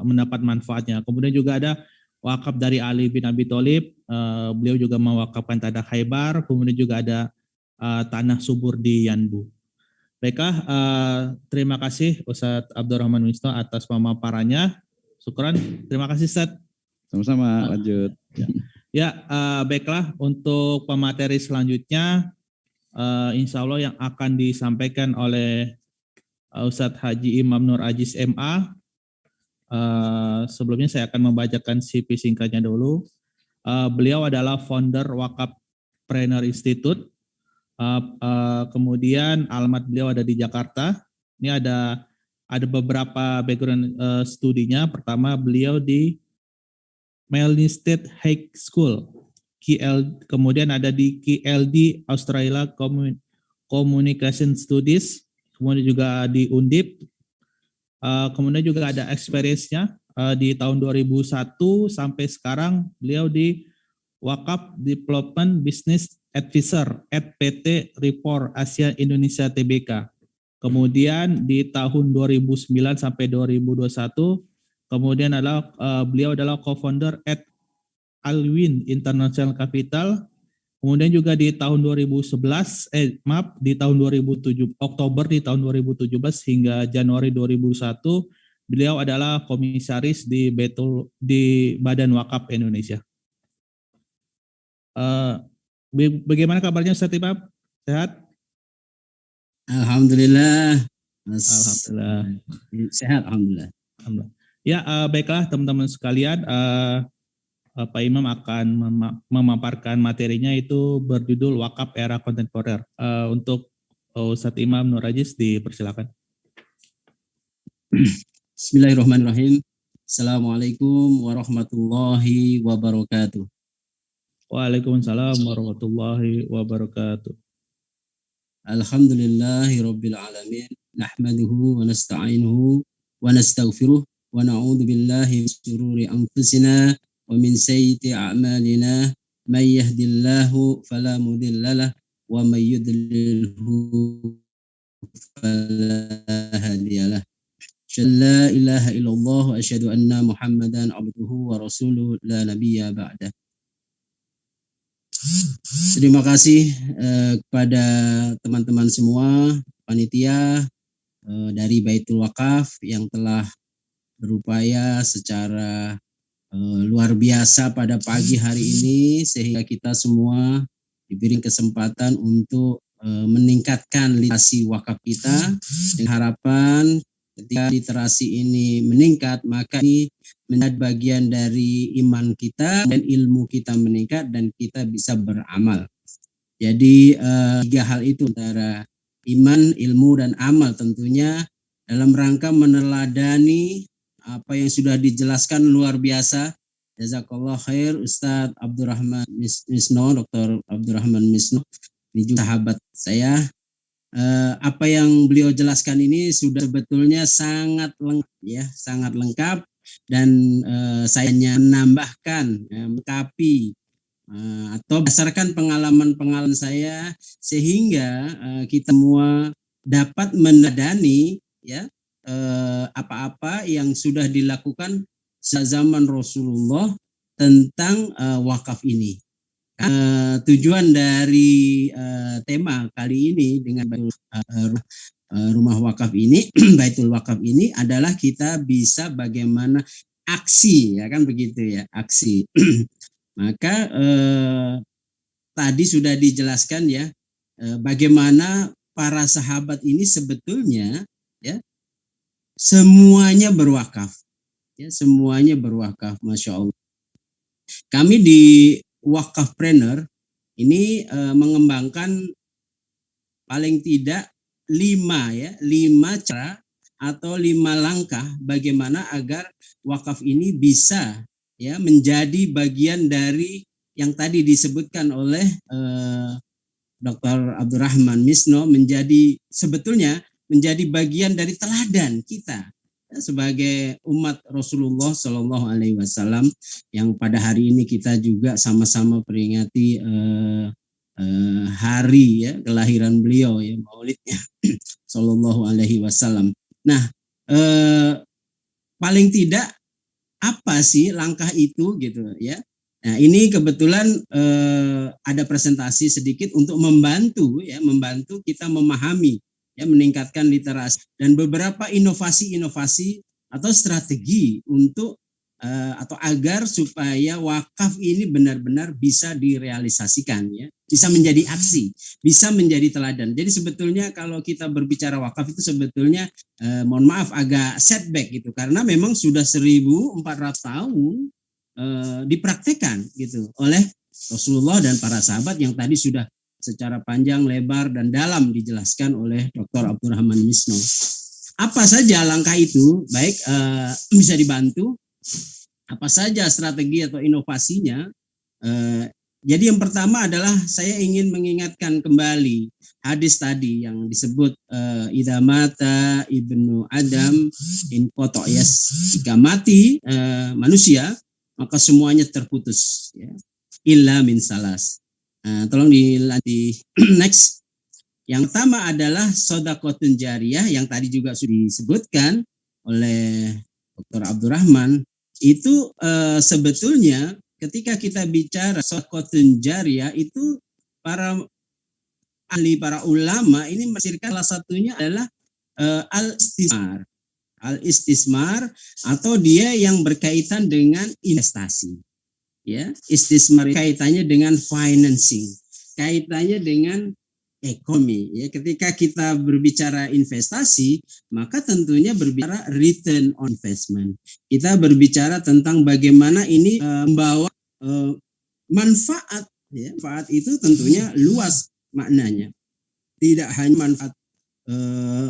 mendapat manfaatnya. Kemudian juga ada wakaf dari Ali bin Abi Thalib, beliau juga mewakafkan tanah Khaybar, kemudian juga ada tanah subur di Yanbu. Baiklah, terima kasih Ustadz Abdurrahman Misno atas pemaparannya. Syukran, terima kasih Ustadz. Sama-sama, lanjut. Ya, baiklah untuk pemateri selanjutnya, insya Allah yang akan disampaikan oleh Ustadz Haji Imam Nur Aziz MA. Sebelumnya saya akan membacakan CV singkatnya dulu. Beliau adalah founder Wakafpreneur Institute. Kemudian alamat beliau ada di Jakarta. Ini ada beberapa background studinya. Pertama beliau di Melbourne State High School, kemudian ada di KLD Australia Communication Studies, kemudian juga di Undip. Kemudian juga ada experience-nya di tahun 2001 sampai sekarang beliau di Wakaf Development Business Advisor at PT Report Asia Indonesia Tbk. Kemudian di tahun 2009 sampai 2021, kemudian beliau adalah co-founder at Alwin International Capital. Kemudian juga di tahun 2007 Oktober di tahun 2017 hingga Januari 2001 beliau adalah komisaris di Badan Wakaf Indonesia. Bagaimana kabarnya Ustaz Imam? Sehat? Alhamdulillah. Alhamdulillah. Sehat, alhamdulillah. Ya, baiklah teman-teman sekalian, Pak Imam akan memaparkan materinya itu berjudul Wakaf Era Kontemporer. Untuk Ustaz Imam Nur Aziz dipersilakan. Bismillahirrahmanirrahim. Assalamualaikum warahmatullahi wabarakatuh. Waalaikumsalam warahmatullahi wabarakatuh. Alhamdulillahi rabbil alamin. Nahmaduhu wa nasta'inuhu wa nastaghfiruh wa na'udzu billahi min shururi anfusina wa min sayyiati a'malina. May yahdihillahu fala mudhillalah wa may yudlilhu fala hadiyalah. La ilaha illallah wa asyhadu anna Muhammadan abduhu wa rasuluhu la nabiyya ba'dah. Terima kasih kepada teman-teman semua, panitia dari Baitul Wakaf yang telah berupaya secara luar biasa pada pagi hari ini sehingga kita semua diberi kesempatan untuk meningkatkan literasi wakaf kita dengan harapan ketika literasi ini meningkat maka ini menjadi bagian dari iman kita dan ilmu kita meningkat dan kita bisa beramal. Jadi 3 hal itu antara iman, ilmu dan amal tentunya dalam rangka meneladani apa yang sudah dijelaskan luar biasa Jazakallah khair Ustadz Abdurrahman Misno, Dr. Abdurrahman Misno. Ini juga sahabat saya. Apa yang beliau jelaskan ini sudah sebetulnya sangat lengkap ya, sangat lengkap, dan saya hanya menambahkan, melengkapi atau berdasarkan pengalaman-pengalaman saya, sehingga kita semua dapat menadani ya apa-apa yang sudah dilakukan zaman Rasulullah tentang wakaf ini. Tujuan dari tema kali ini dengan rumah wakaf ini, Baitul Wakaf ini adalah kita bisa bagaimana aksi, ya kan begitu ya, aksi. Maka tadi sudah dijelaskan ya, bagaimana para sahabat ini sebetulnya ya semuanya berwakaf. Ya, semuanya berwakaf, Masya Allah. Kami di Wakafpreneur ini mengembangkan paling tidak 5 cara atau 5 langkah bagaimana agar wakaf ini bisa ya menjadi bagian dari yang tadi disebutkan oleh Dr. Abdurrahman Misno, sebetulnya menjadi bagian dari teladan kita sebagai umat Rasulullah Shallallahu Alaihi Wasallam, yang pada hari ini kita juga sama-sama peringati hari ya kelahiran beliau ya, maulidnya Shallallahu Alaihi Wasallam. Nah, paling tidak apa sih langkah itu gitu ya? Nah, ini kebetulan ada presentasi sedikit untuk membantu kita memahami ya, meningkatkan literasi dan beberapa inovasi-inovasi atau strategi untuk atau agar supaya wakaf ini benar-benar bisa direalisasikan ya, bisa menjadi aksi, bisa menjadi teladan. Jadi sebetulnya kalau kita berbicara wakaf itu sebetulnya mohon maaf agak setback gitu, karena memang sudah 1400 tahun dipraktekkan gitu oleh Rasulullah dan para sahabat yang tadi sudah secara panjang, lebar, dan dalam dijelaskan oleh Dr. Abdurrahman Misno. Apa saja langkah itu? Baik, bisa dibantu. Apa saja strategi atau inovasinya? Jadi yang pertama adalah saya ingin mengingatkan kembali hadis tadi yang disebut idza mata ibnu Adam in qata'yas, jika mati manusia maka semuanya terputus ya. Illa min salas. Tolong dilanjut next. Yang pertama adalah shadaqatun jariyah yang tadi juga sudah disebutkan oleh Dr. Abdurrahman. Itu sebetulnya ketika kita bicara shadaqatun jariyah itu para ahli, para ulama ini menafsirkan salah satunya adalah al-istismar. Al-istismar atau dia yang berkaitan dengan investasi. Ya, istismar kaitannya dengan financing, kaitannya dengan ekonomi. Ya, ketika kita berbicara investasi, maka tentunya berbicara return on investment. Kita berbicara tentang bagaimana ini membawa manfaat. Ya, manfaat itu tentunya luas maknanya. Tidak hanya manfaat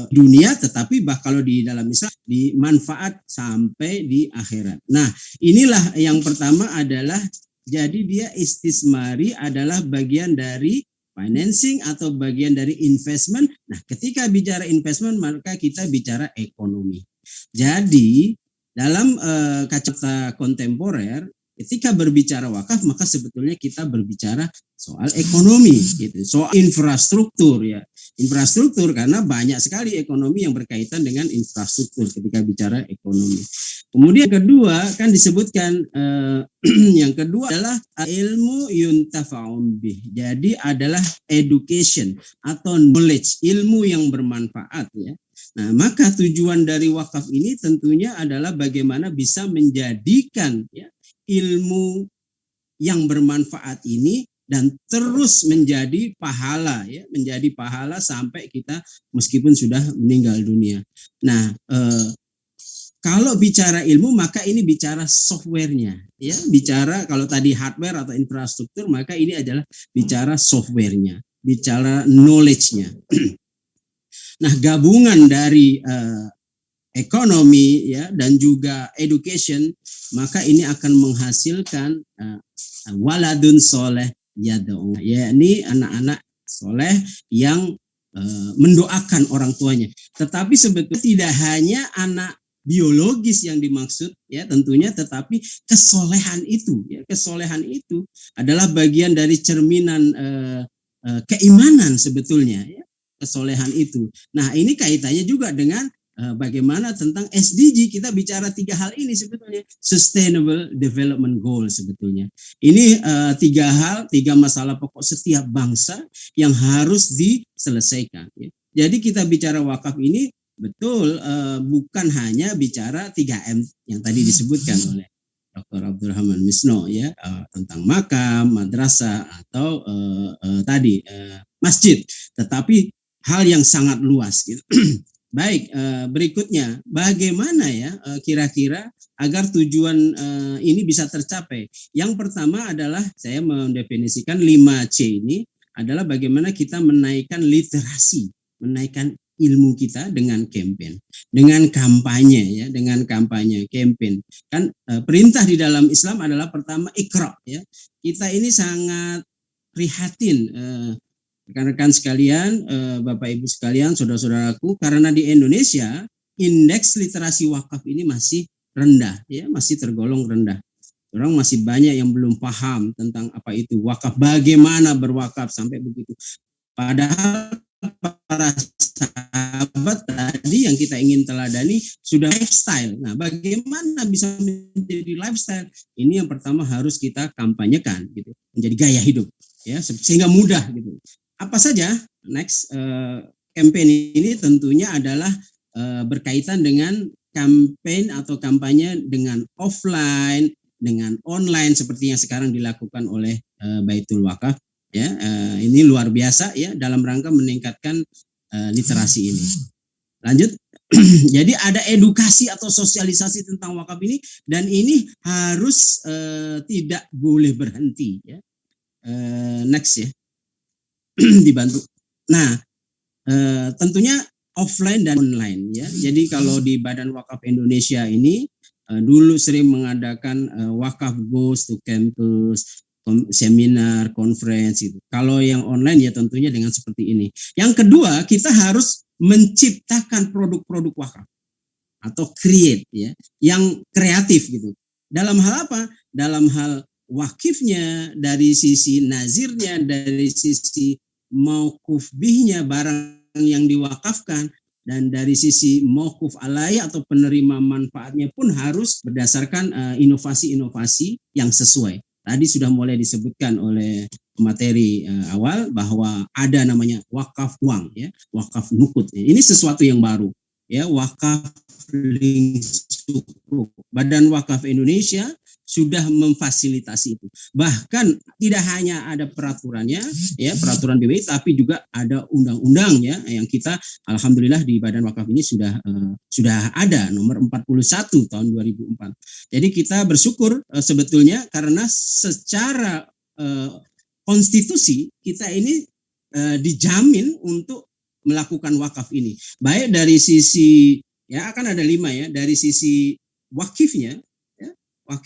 dunia, tetapi kalau di dalam Islam di manfaat sampai di akhirat. Nah, inilah yang pertama adalah jadi dia istismari adalah bagian dari financing atau bagian dari investment. Nah, ketika bicara investment maka kita bicara ekonomi. Jadi dalam kacamata kontemporer, ketika berbicara wakaf maka sebetulnya kita berbicara soal ekonomi gitu, soal infrastruktur ya. Infrastruktur karena banyak sekali ekonomi yang berkaitan dengan infrastruktur ketika bicara ekonomi. Kemudian kedua kan disebutkan yang kedua adalah ilmu yuntafa'un bih. Jadi adalah education atau knowledge, ilmu yang bermanfaat ya. Nah, maka tujuan dari wakaf ini tentunya adalah bagaimana bisa menjadikan ya ilmu yang bermanfaat ini dan terus menjadi pahala ya, menjadi pahala sampai kita meskipun sudah meninggal dunia. Nah, kalau bicara ilmu maka ini bicara softwarenya ya, bicara kalau tadi hardware atau infrastruktur maka ini adalah bicara softwarenya, bicara knowledge-nya. Nah, gabungan dari ekonomi ya dan juga education, maka ini akan menghasilkan waladun soleh yad'u, yakni anak-anak soleh yang mendoakan orang tuanya. Tetapi sebetulnya tidak hanya anak biologis yang dimaksud ya tentunya, tetapi kesolehan itu ya, kesolehan itu adalah bagian dari cerminan keimanan sebetulnya ya, kesolehan itu. Nah, ini kaitannya juga dengan bagaimana tentang SDG. Kita bicara 3 hal ini sebetulnya, Sustainable Development Goal sebetulnya. Ini 3 hal, 3 masalah pokok setiap bangsa yang harus diselesaikan. Ya. Jadi kita bicara wakaf ini betul bukan hanya bicara 3M yang tadi disebutkan oleh Dr. Abdurrahman Misno ya, tentang makam, madrasah atau tadi masjid, tetapi hal yang sangat luas gitu. Baik, berikutnya bagaimana ya kira-kira agar tujuan ini bisa tercapai. Yang pertama adalah saya mendefinisikan 5C ini adalah bagaimana kita menaikkan literasi, menaikkan ilmu kita dengan campaign, dengan kampanye ya, dengan kampanye campaign. Kan perintah di dalam Islam adalah pertama ikra ya. Kita ini sangat prihatin rekan-rekan sekalian, Bapak Ibu sekalian, saudara-saudaraku, karena di Indonesia indeks literasi wakaf ini masih rendah ya, masih tergolong rendah. Orang masih banyak yang belum paham tentang apa itu wakaf, bagaimana berwakaf sampai begitu. Padahal para sahabat tadi yang kita ingin teladani sudah lifestyle. Nah, bagaimana bisa menjadi lifestyle? Ini yang pertama harus kita kampanyekan gitu, menjadi gaya hidup ya, sehingga mudah gitu. Apa saja? Next campaign ini tentunya adalah berkaitan dengan campaign atau kampanye dengan offline, dengan online seperti yang sekarang dilakukan oleh Baitul Wakaf. Ya, ini luar biasa ya dalam rangka meningkatkan literasi ini. Lanjut, jadi ada edukasi atau sosialisasi tentang wakaf ini dan ini harus tidak boleh berhenti ya. Next ya, dibantu. Nah, tentunya offline dan online ya. Jadi kalau di Badan Wakaf Indonesia ini dulu sering mengadakan wakaf goes to campus, seminar, conference itu. Kalau yang online ya tentunya dengan seperti ini. Yang kedua, kita harus menciptakan produk-produk wakaf atau create ya, yang kreatif gitu. Dalam hal apa? Dalam hal wakifnya, dari sisi nazirnya, dari sisi mauquf bihnya, barang yang diwakafkan, dan dari sisi mauquf alai atau penerima manfaatnya pun harus berdasarkan inovasi-inovasi yang sesuai. Tadi sudah mulai disebutkan oleh materi awal bahwa ada namanya wakaf uang ya, wakaf nukut. Ini sesuatu yang baru ya, wakaf link sukuk. Badan Wakaf Indonesia sudah memfasilitasi itu. Bahkan tidak hanya ada peraturannya ya, peraturan BWI, tapi juga ada undang-undang ya yang kita alhamdulillah di Badan Wakaf ini sudah ada nomor 41 tahun 2004. Jadi kita bersyukur sebetulnya karena secara konstitusi kita ini dijamin untuk melakukan wakaf ini. Baik dari sisi ya akan ada 5 ya, dari sisi wakifnya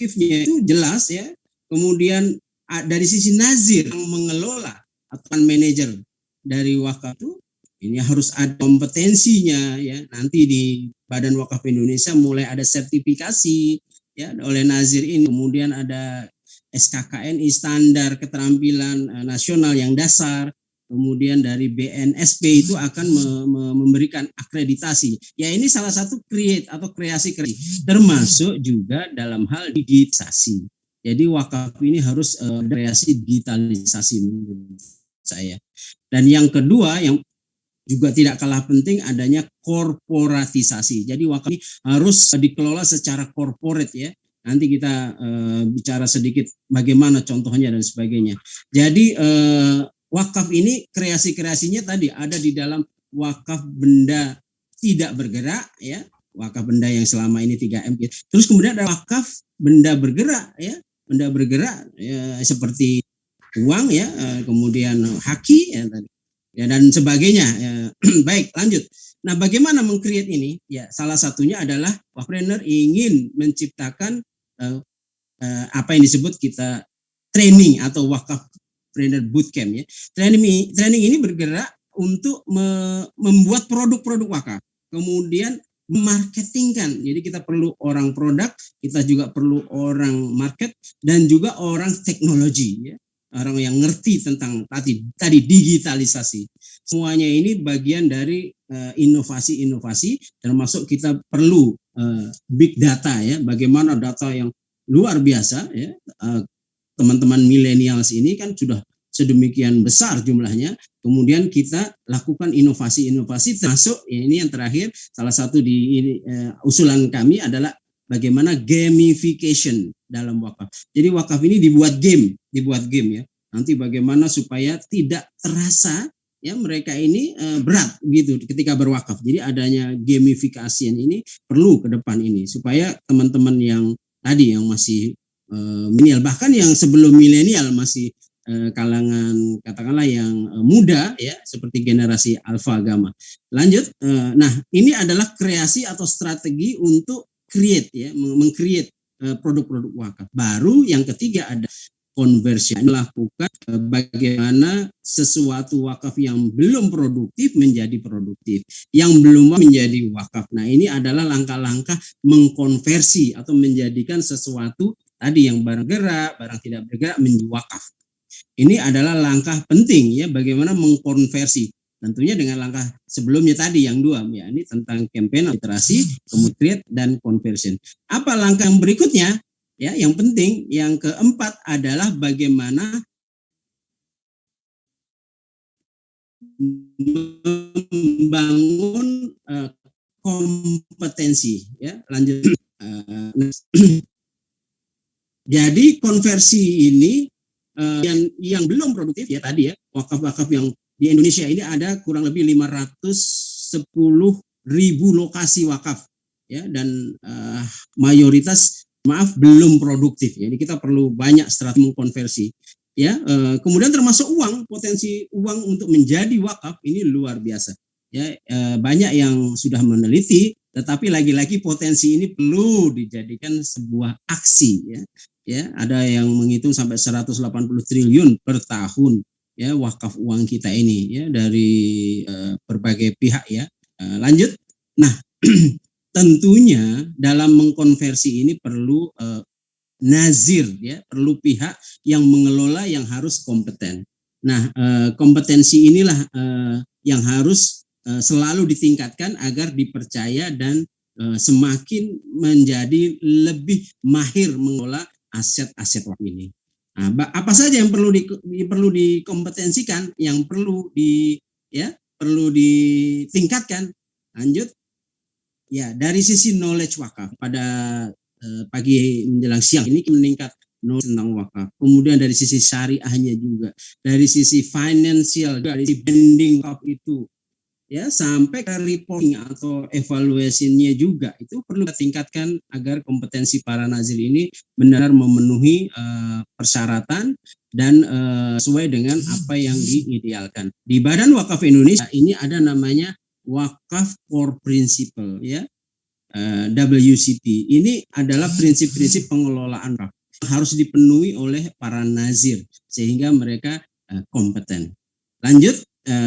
itu jelas ya. Kemudian dari sisi nazir yang mengelola atau manajer dari wakaf itu ini harus ada kompetensinya ya. Nanti di Badan Wakaf Indonesia mulai ada sertifikasi ya oleh nazir ini. Kemudian ada SKKNI, standar keterampilan nasional yang dasar. Kemudian dari BNSP itu akan memberikan akreditasi. Ya ini salah satu create atau kreasi, termasuk juga dalam hal digitalisasi. Jadi wakaf ini harus kreasi digitalisasi menurut saya. Dan yang kedua yang juga tidak kalah penting adanya korporatisasi. Jadi wakaf ini harus dikelola secara corporate ya. Nanti kita bicara sedikit bagaimana contohnya dan sebagainya. Jadi wakaf ini kreasi-kreasinya tadi ada di dalam wakaf benda tidak bergerak ya, wakaf benda yang selama ini 3M. Terus kemudian ada wakaf benda bergerak ya, seperti uang ya, kemudian haki ya tadi. ya, dan sebagainya. Ya. Baik, lanjut. Nah, bagaimana meng-create ini? Ya, salah satunya adalah wakafpreneur ingin menciptakan apa yang disebut kita training atau wakafpreneur bootcamp ya. Training ini bergerak untuk membuat produk-produk wakaf. Kemudian memarketingkan. Jadi kita perlu orang produk, kita juga perlu orang market, dan juga orang teknologi ya. Orang yang ngerti tentang tadi digitalisasi. Semuanya ini bagian dari inovasi-inovasi, termasuk kita perlu big data ya. Bagaimana data yang luar biasa ya. Teman-teman millennials ini kan sudah sedemikian besar jumlahnya, kemudian kita lakukan inovasi-inovasi, termasuk ini yang terakhir, salah satu di usulan kami adalah bagaimana gamification dalam wakaf. Jadi wakaf ini dibuat game ya. Nanti bagaimana supaya tidak terasa ya mereka ini berat gitu ketika berwakaf. Jadi adanya gamification ini perlu ke depan ini supaya teman-teman yang tadi yang masih milenial, bahkan yang sebelum milenial masih kalangan katakanlah yang muda ya, seperti generasi alfa gamma. Lanjut, nah ini adalah kreasi atau strategi untuk create ya, meng-create produk-produk wakaf. Baru yang ketiga ada conversion, melakukan bagaimana sesuatu wakaf yang belum produktif menjadi produktif, yang belum menjadi wakaf. Nah ini adalah langkah-langkah mengkonversi atau menjadikan sesuatu tadi yang barang gerak, barang tidak bergerak menjadi wakaf. Ini adalah langkah penting ya, bagaimana mengkonversi. Tentunya dengan langkah sebelumnya tadi yang dua ya, ini tentang campaign, literasi, kemudian dan conversion. Apa langkah yang berikutnya? Ya, yang penting yang keempat adalah bagaimana membangun kompetensi ya. Lanjut. Jadi konversi ini yang belum produktif ya tadi ya, wakaf-wakaf yang di Indonesia ini ada kurang lebih 510.000 lokasi wakaf ya, dan mayoritas belum produktif. Jadi kita perlu banyak strategi mengkonversi ya. Kemudian termasuk uang, potensi uang untuk menjadi wakaf ini luar biasa ya. Banyak yang sudah meneliti, tetapi lagi-lagi potensi ini perlu dijadikan sebuah aksi ya. Ya, ada yang menghitung sampai 180 triliun per tahun ya wakaf uang kita ini ya dari berbagai pihak ya. Lanjut. Nah, tentunya dalam mengkonversi ini perlu nazir ya, perlu pihak yang mengelola yang harus kompeten. Nah, kompetensi inilah yang harus selalu ditingkatkan agar dipercaya dan semakin menjadi lebih mahir mengelola aset-aset wakaf ini. Nah, apa saja yang perlu dikompetensikan, yang perlu ditingkatkan? Lanjut. Ya, dari sisi knowledge wakaf pada pagi menjelang siang ini meningkat knowledge tentang wakaf. Kemudian dari sisi syariahnya juga, dari sisi financial, dari sisi branding wakaf itu ya, sampai ke reporting atau evaluasinya juga itu perlu ditingkatkan agar kompetensi para nazir ini benar memenuhi persyaratan dan sesuai dengan apa yang diidealkan. Di Badan Wakaf Indonesia ini ada namanya Wakaf Core Principle ya, WCP. Ini adalah prinsip-prinsip pengelolaan wakaf harus dipenuhi oleh para nazir sehingga mereka kompeten. Lanjut.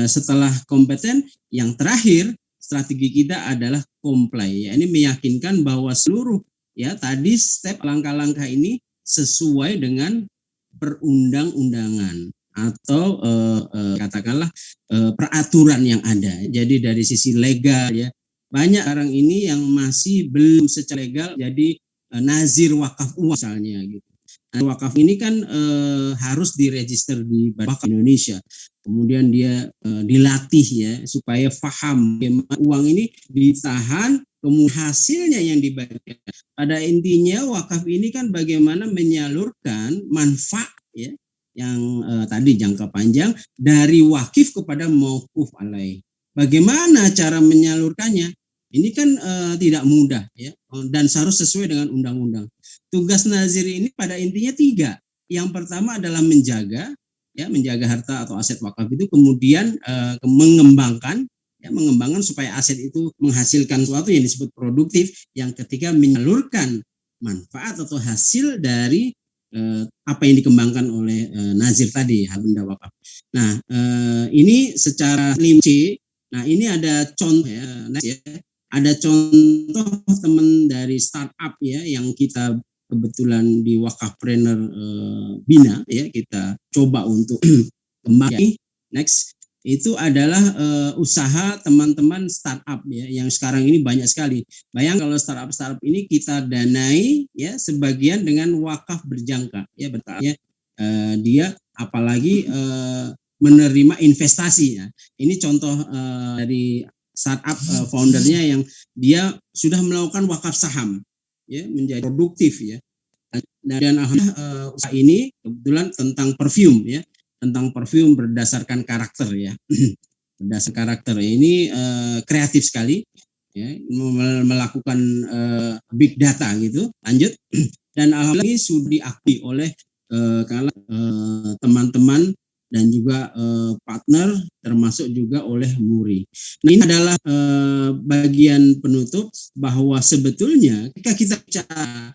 Setelah kompeten, yang terakhir strategi kita adalah comply. Ya, ini meyakinkan bahwa seluruh ya tadi step langkah-langkah ini sesuai dengan perundang-undangan atau katakanlah peraturan yang ada. Jadi dari sisi legal ya, banyak orang ini yang masih belum secara legal jadi nazir wakaf uang misalnya gitu. Nah, wakaf ini kan harus diregister di Badan Wakaf Indonesia. Kemudian dia dilatih ya supaya paham bagaimana uang ini ditahan, kemudian hasilnya yang dibagikan. Pada intinya wakaf ini kan bagaimana menyalurkan manfaat ya yang tadi jangka panjang dari wakif kepada mauquf alaih. Bagaimana cara menyalurkannya? Ini kan tidak mudah ya, dan harus sesuai dengan undang-undang. Tugas nazir ini pada intinya 3. Yang pertama adalah menjaga, ya, menjaga harta atau aset wakaf itu, kemudian mengembangkan supaya aset itu menghasilkan sesuatu yang disebut produktif, yang ketika menyalurkan manfaat atau hasil dari apa yang dikembangkan oleh nazir tadi, benda wakaf. Nah, ini secara limci. Nah, ini ada contoh ya, ada contoh teman dari startup ya yang kita kebetulan di Wakafpreneur Bina ya, kita coba untuk kembali. Next, itu adalah usaha teman-teman startup ya, yang sekarang ini banyak sekali. Bayang kalau startup ini kita danai ya sebagian dengan wakaf berjangka ya, bertanya dia apalagi menerima investasi ya. Ini contoh dari startup foundernya yang dia sudah melakukan wakaf saham ya, menjadi produktif ya. Dan alhamdulillah usaha ini kebetulan tentang perfume ya, tentang perfume berdasarkan karakter ya. Berdasarkan karakter ini kreatif sekali ya, melakukan big data gitu. Lanjut. Dan alhamdulillah ini sudah diakui oleh teman-teman dan juga partner, termasuk juga oleh Muri. Nah, ini adalah bagian penutup bahwa sebetulnya ketika kita bicara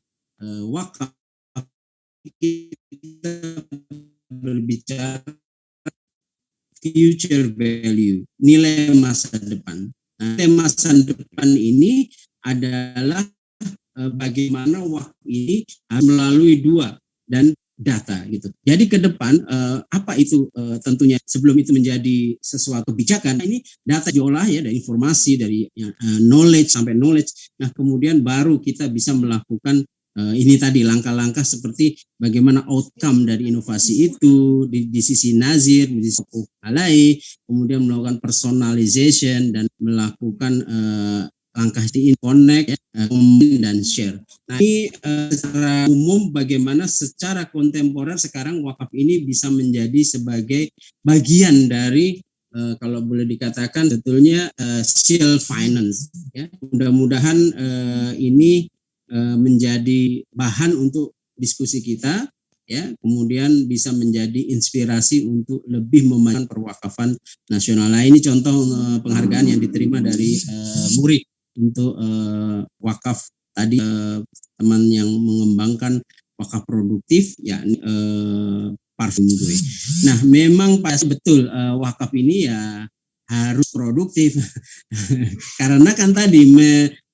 wakaf, kita berbicara future value, nilai masa depan. Nah, nilai masa depan ini adalah bagaimana wakaf ini melalui dua dan data gitu. Jadi ke depan apa itu tentunya sebelum itu menjadi sesuatu kebijakan, ini data diolah ya, dari informasi, dari knowledge sampai knowledge. Nah, kemudian baru kita bisa melakukan ini tadi langkah-langkah seperti bagaimana outcome dari inovasi itu di sisi nazir, di sisi alai, kemudian melakukan personalization dan melakukan langkah di connect, dan share. Nah, ini secara umum bagaimana secara kontemporer sekarang wakaf ini bisa menjadi sebagai bagian dari kalau boleh dikatakan sebetulnya social finance. Ya. Mudah-mudahan ini menjadi bahan untuk diskusi kita. Ya, kemudian bisa menjadi inspirasi untuk lebih memajukan perwakafan nasional. Nah, ini contoh penghargaan yang diterima dari Muri untuk wakaf tadi, teman yang mengembangkan wakaf produktif yakni parfum gue. Nah, memang pas betul wakaf ini ya harus produktif karena kan tadi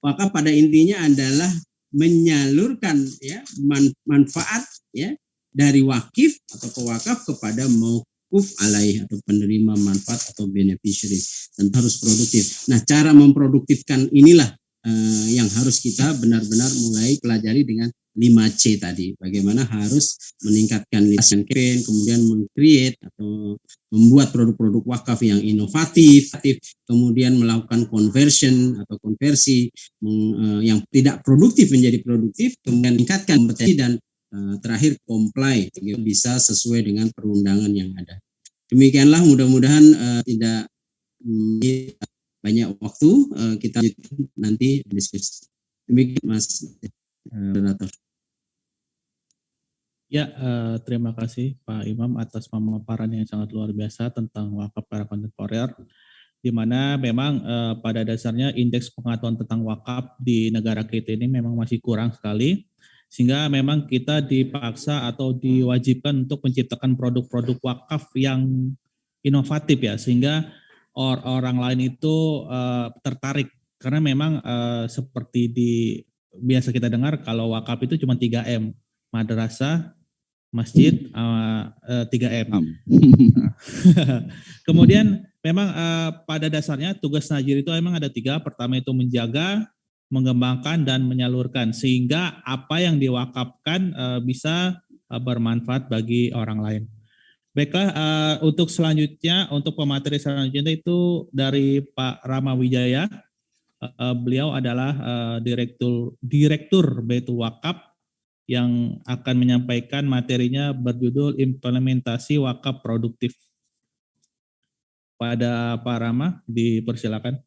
wakaf pada intinya adalah menyalurkan ya manfaat ya dari wakif atau pewakaf kepada mauquf alaih atau penerima manfaat atau beneficiary, dan harus produktif. Nah, cara memproduktifkan inilah yang harus kita benar-benar mulai pelajari dengan 5C tadi. Bagaimana harus meningkatkan lead campaign, kemudian meng-create atau membuat produk-produk wakaf yang inovatif, kemudian melakukan conversion atau konversi yang tidak produktif menjadi produktif, kemudian meningkatkan kompetensi, dan terakhir comply, bisa sesuai dengan perundangan yang ada. Demikianlah, mudah-mudahan tidak banyak waktu, kita nanti diskusi. Demikian Mas moderator. Ya, terima kasih Pak Imam atas pemaparan yang sangat luar biasa tentang wakaf para kontemporer, di mana memang pada dasarnya indeks pengetahuan tentang wakaf di negara kita ini memang masih kurang sekali, sehingga memang kita dipaksa atau diwajibkan untuk menciptakan produk-produk wakaf yang inovatif ya, sehingga orang lain itu tertarik, karena memang seperti biasa kita dengar kalau wakaf itu cuma 3M, madrasah, masjid, 3M. Kemudian memang pada dasarnya tugas nazir itu memang ada 3. Pertama itu menjaga, mengembangkan, dan menyalurkan, sehingga apa yang diwakafkan bisa bermanfaat bagi orang lain. Baiklah, untuk selanjutnya, untuk pemateri selanjutnya itu dari Pak Rama Wijaya. Beliau adalah Direktur Baitul Wakaf yang akan menyampaikan materinya berjudul implementasi wakaf produktif. Pada Pak Rama, dipersilakan.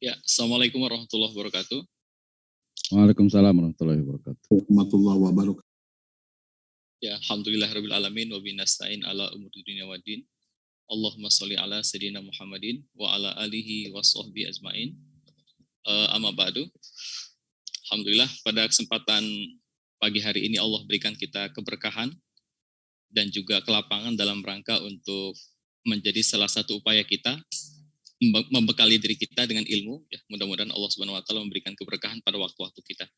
Ya, Assalamualaikum warahmatullahi wabarakatuh. Waalaikumsalam warahmatullahi wabarakatuh. Warahmatullahi wabarakatuh. Ya, alhamdulillahirabbil alamin wa binasta'in ala umuri dunya waddin. Allahumma sholli ala sayyidina Muhammadin wa ala alihi wa sahbihi ajmain. Amma ba'du. Alhamdulillah pada kesempatan pagi hari ini Allah berikan kita keberkahan dan juga kelapangan dalam rangka untuk menjadi salah satu upaya kita membekali diri kita dengan ilmu. Ya, mudah-mudahan Allah Subhanahu wa taala memberikan keberkahan pada waktu-waktu kita.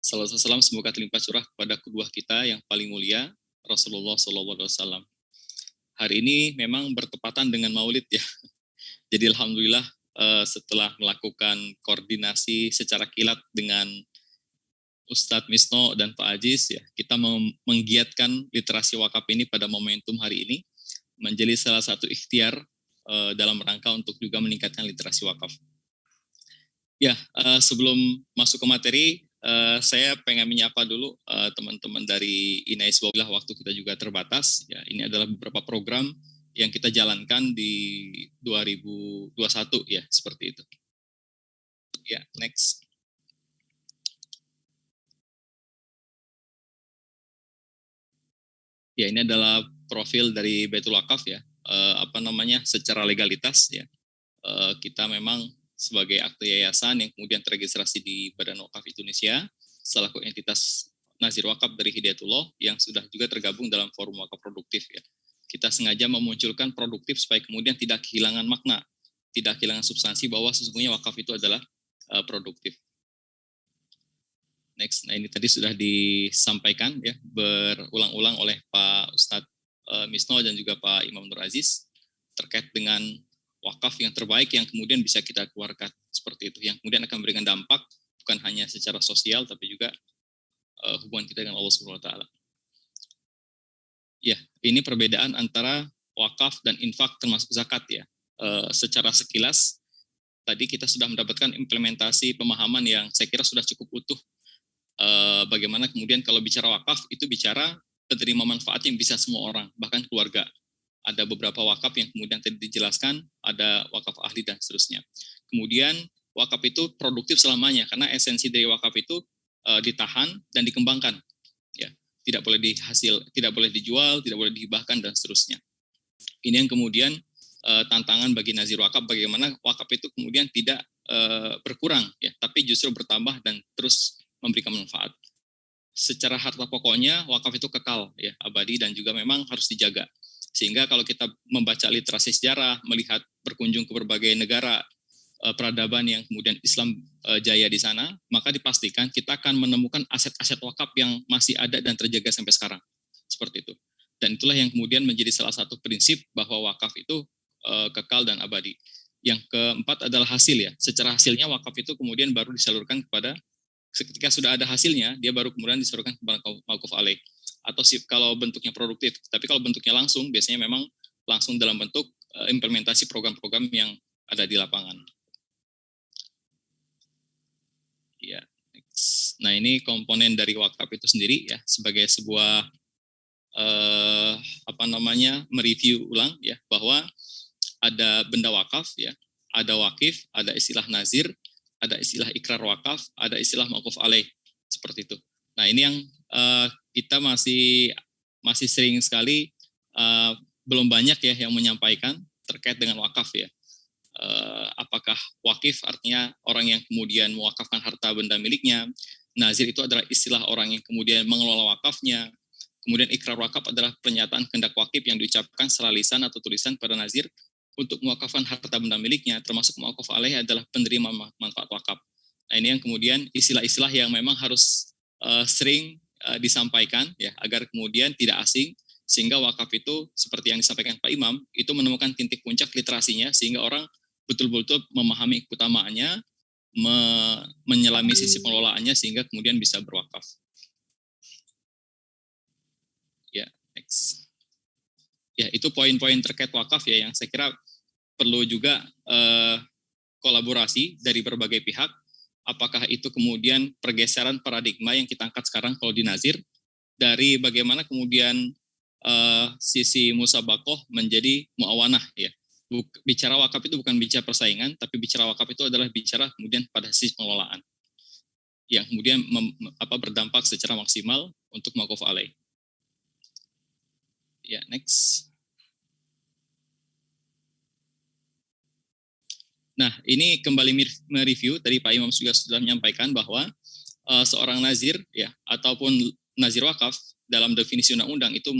Salawat dan salam semoga terlimpah curah kepada kedua kita yang paling mulia, Rasulullah SAW. Hari ini memang bertepatan dengan Maulid ya. Jadi alhamdulillah setelah melakukan koordinasi secara kilat dengan Ustadz Misno dan Pak Aziz ya, kita menggiatkan literasi wakaf ini pada momentum hari ini menjadi salah satu ikhtiar dalam rangka untuk juga meningkatkan literasi wakaf. Ya, sebelum masuk ke materi, saya pengen menyapa dulu teman-teman dari INAIS Wabilah, waktu kita juga terbatas. Ya, ini adalah beberapa program yang kita jalankan di 2021 ya, seperti itu. Ya, next. Ya, ini adalah profil dari Baitul Wakaf ya. Secara legalitas ya. Kita memang sebagai akte yayasan yang kemudian terregistrasi di Badan Wakaf Indonesia selaku entitas nazir wakaf dari Hidayatullah yang sudah juga tergabung dalam forum wakaf produktif ya. Kita sengaja memunculkan produktif supaya kemudian tidak kehilangan makna, tidak kehilangan substansi bahwa sesungguhnya wakaf itu adalah produktif. Next, nah ini tadi sudah disampaikan ya berulang-ulang oleh Pak Ustadz Misno dan juga Pak Imam Nur Aziz terkait dengan wakaf yang terbaik yang kemudian bisa kita keluarkan seperti itu, yang kemudian akan memberikan dampak bukan hanya secara sosial tapi juga hubungan kita dengan Allah Subhanahu wa taala. Ya, ini perbedaan antara wakaf dan infak termasuk zakat ya. Secara sekilas tadi kita sudah mendapatkan implementasi pemahaman yang saya kira sudah cukup utuh. Bagaimana kemudian kalau bicara wakaf itu bicara penerima manfaat yang bisa semua orang, bahkan keluarga. Ada beberapa wakaf yang kemudian tadi dijelaskan, ada wakaf ahli dan seterusnya. Kemudian wakaf itu produktif selamanya karena esensi dari wakaf itu ditahan dan dikembangkan. Ya, tidak boleh tidak boleh dijual, tidak boleh dihibahkan dan seterusnya. Ini yang kemudian tantangan bagi nazir wakaf, bagaimana wakaf itu kemudian tidak berkurang ya, tapi justru bertambah dan terus memberikan manfaat. Secara harta pokoknya wakaf itu kekal ya, abadi dan juga memang harus dijaga. Sehingga kalau kita membaca literasi sejarah, melihat berkunjung ke berbagai negara peradaban yang kemudian Islam jaya di sana, maka dipastikan kita akan menemukan aset-aset wakaf yang masih ada dan terjaga sampai sekarang. Seperti itu. Dan itulah yang kemudian menjadi salah satu prinsip bahwa wakaf itu kekal dan abadi. Yang keempat adalah hasil ya. Secara hasilnya wakaf itu kemudian baru disalurkan kepada, ketika sudah ada hasilnya, dia baru kemudian disalurkan kepada mauquf alaih. Atau kalau bentuknya produktif, tapi kalau bentuknya langsung, biasanya memang langsung dalam bentuk implementasi program-program yang ada di lapangan. Ya, next. Nah ini komponen dari wakaf itu sendiri ya, sebagai sebuah mereview ulang ya, bahwa ada benda wakaf ya, ada wakif, ada istilah nazir, ada istilah ikrar wakaf, ada istilah mauquf alaih, seperti itu. Nah ini yang kita masih sering sekali belum banyak ya yang menyampaikan terkait dengan wakaf ya. Apakah wakif artinya orang yang kemudian mewakafkan harta benda miliknya, nazir itu adalah istilah orang yang kemudian mengelola wakafnya, kemudian ikrar wakaf adalah pernyataan kehendak wakif yang diucapkan secara lisan atau tulisan pada nazir untuk mewakafkan harta benda miliknya, termasuk mauquf alaih adalah penerima manfaat wakaf. Nah ini yang kemudian istilah-istilah yang memang harus sering disampaikan ya, agar kemudian tidak asing, sehingga wakaf itu seperti yang disampaikan Pak Imam itu menemukan titik puncak literasinya sehingga orang betul-betul memahami keutamaannya, menyelami sisi pengelolaannya sehingga kemudian bisa berwakaf. Ya, next. Ya, itu poin-poin terkait wakaf ya yang saya kira perlu juga kolaborasi dari berbagai pihak. Apakah itu kemudian pergeseran paradigma yang kita angkat sekarang kalau di nazir, dari bagaimana kemudian sisi musabakoh menjadi muawanah ya. bicara wakaf itu bukan bicara persaingan, tapi bicara wakaf itu adalah bicara kemudian pada sisi pengelolaan yang kemudian berdampak secara maksimal untuk mauquf alaih. Ya, next. Nah, ini kembali mereview, tadi Pak Imam juga sudah menyampaikan bahwa seorang nazir ya ataupun nazir wakaf dalam definisi undang-undang itu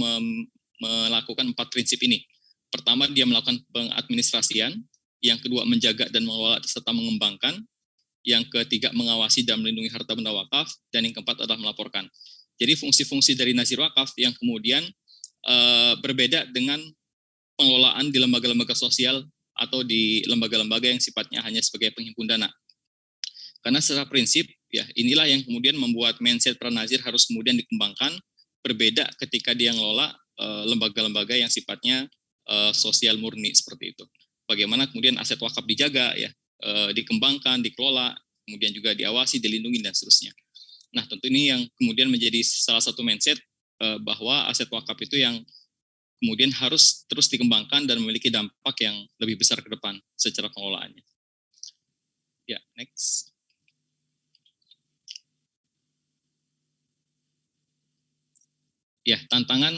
melakukan 4 prinsip ini. Pertama, dia melakukan pengadministrasian, yang kedua menjaga dan mengelola serta mengembangkan, yang ketiga mengawasi dan melindungi harta benda wakaf, dan yang keempat adalah melaporkan. Jadi fungsi-fungsi dari nazir wakaf yang kemudian berbeda dengan pengelolaan di lembaga-lembaga sosial atau di lembaga-lembaga yang sifatnya hanya sebagai penghimpun dana. Karena secara prinsip, ya inilah yang kemudian membuat mindset para nazir harus kemudian dikembangkan, berbeda ketika dia ngelola lembaga-lembaga yang sifatnya sosial murni seperti itu. Bagaimana kemudian aset wakaf dijaga, ya dikembangkan, dikelola, kemudian juga diawasi, dilindungi, dan seterusnya. Nah, tentu ini yang kemudian menjadi salah satu mindset bahwa aset wakaf itu yang kemudian harus terus dikembangkan dan memiliki dampak yang lebih besar ke depan secara pengelolaannya. Ya, next. Ya, tantangan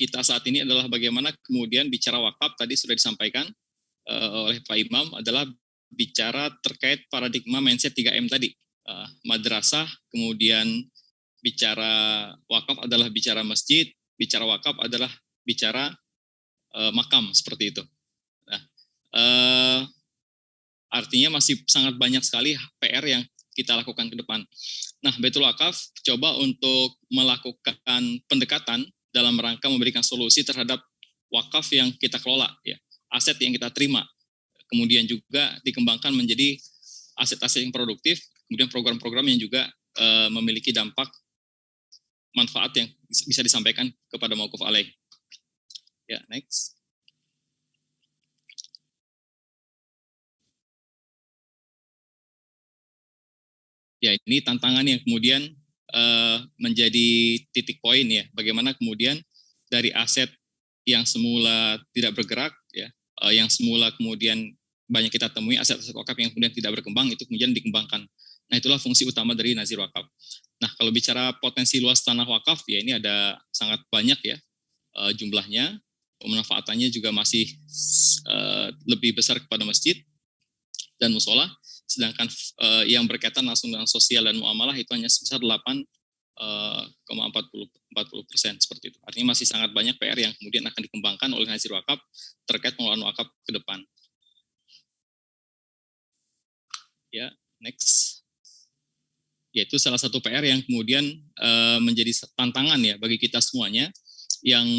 kita saat ini adalah bagaimana kemudian bicara wakaf tadi sudah disampaikan oleh Pak Imam adalah bicara terkait paradigma mindset 3M tadi. Madrasah, kemudian bicara wakaf adalah bicara masjid, bicara wakaf adalah bicara makam seperti itu. Nah, artinya masih sangat banyak sekali PR yang kita lakukan ke depan. Nah, Baitul Wakaf coba untuk melakukan pendekatan dalam rangka memberikan solusi terhadap wakaf yang kita kelola, ya, aset yang kita terima, kemudian juga dikembangkan menjadi aset-aset yang produktif, kemudian program-program yang juga memiliki dampak manfaat yang bisa disampaikan kepada mauquf alaih. Ya, next. Ya, ini tantangan yang kemudian menjadi titik poin ya. Bagaimana kemudian dari aset yang semula tidak bergerak, ya, yang semula kemudian banyak kita temui aset-aset wakaf yang kemudian tidak berkembang, itu kemudian dikembangkan. Nah, itulah fungsi utama dari nazir wakaf. Nah, kalau bicara potensi luas tanah wakaf, ya ini ada sangat banyak ya jumlahnya. Pemanfaatannya juga masih lebih besar kepada masjid dan musola, sedangkan yang berkaitan langsung dengan sosial dan muamalah itu hanya sebesar 8,40% seperti itu. Artinya masih sangat banyak PR yang kemudian akan dikembangkan oleh nazir wakaf terkait pengelolaan wakaf ke depan. Ya, next. Yaitu salah satu PR yang kemudian menjadi tantangan ya bagi kita semuanya yang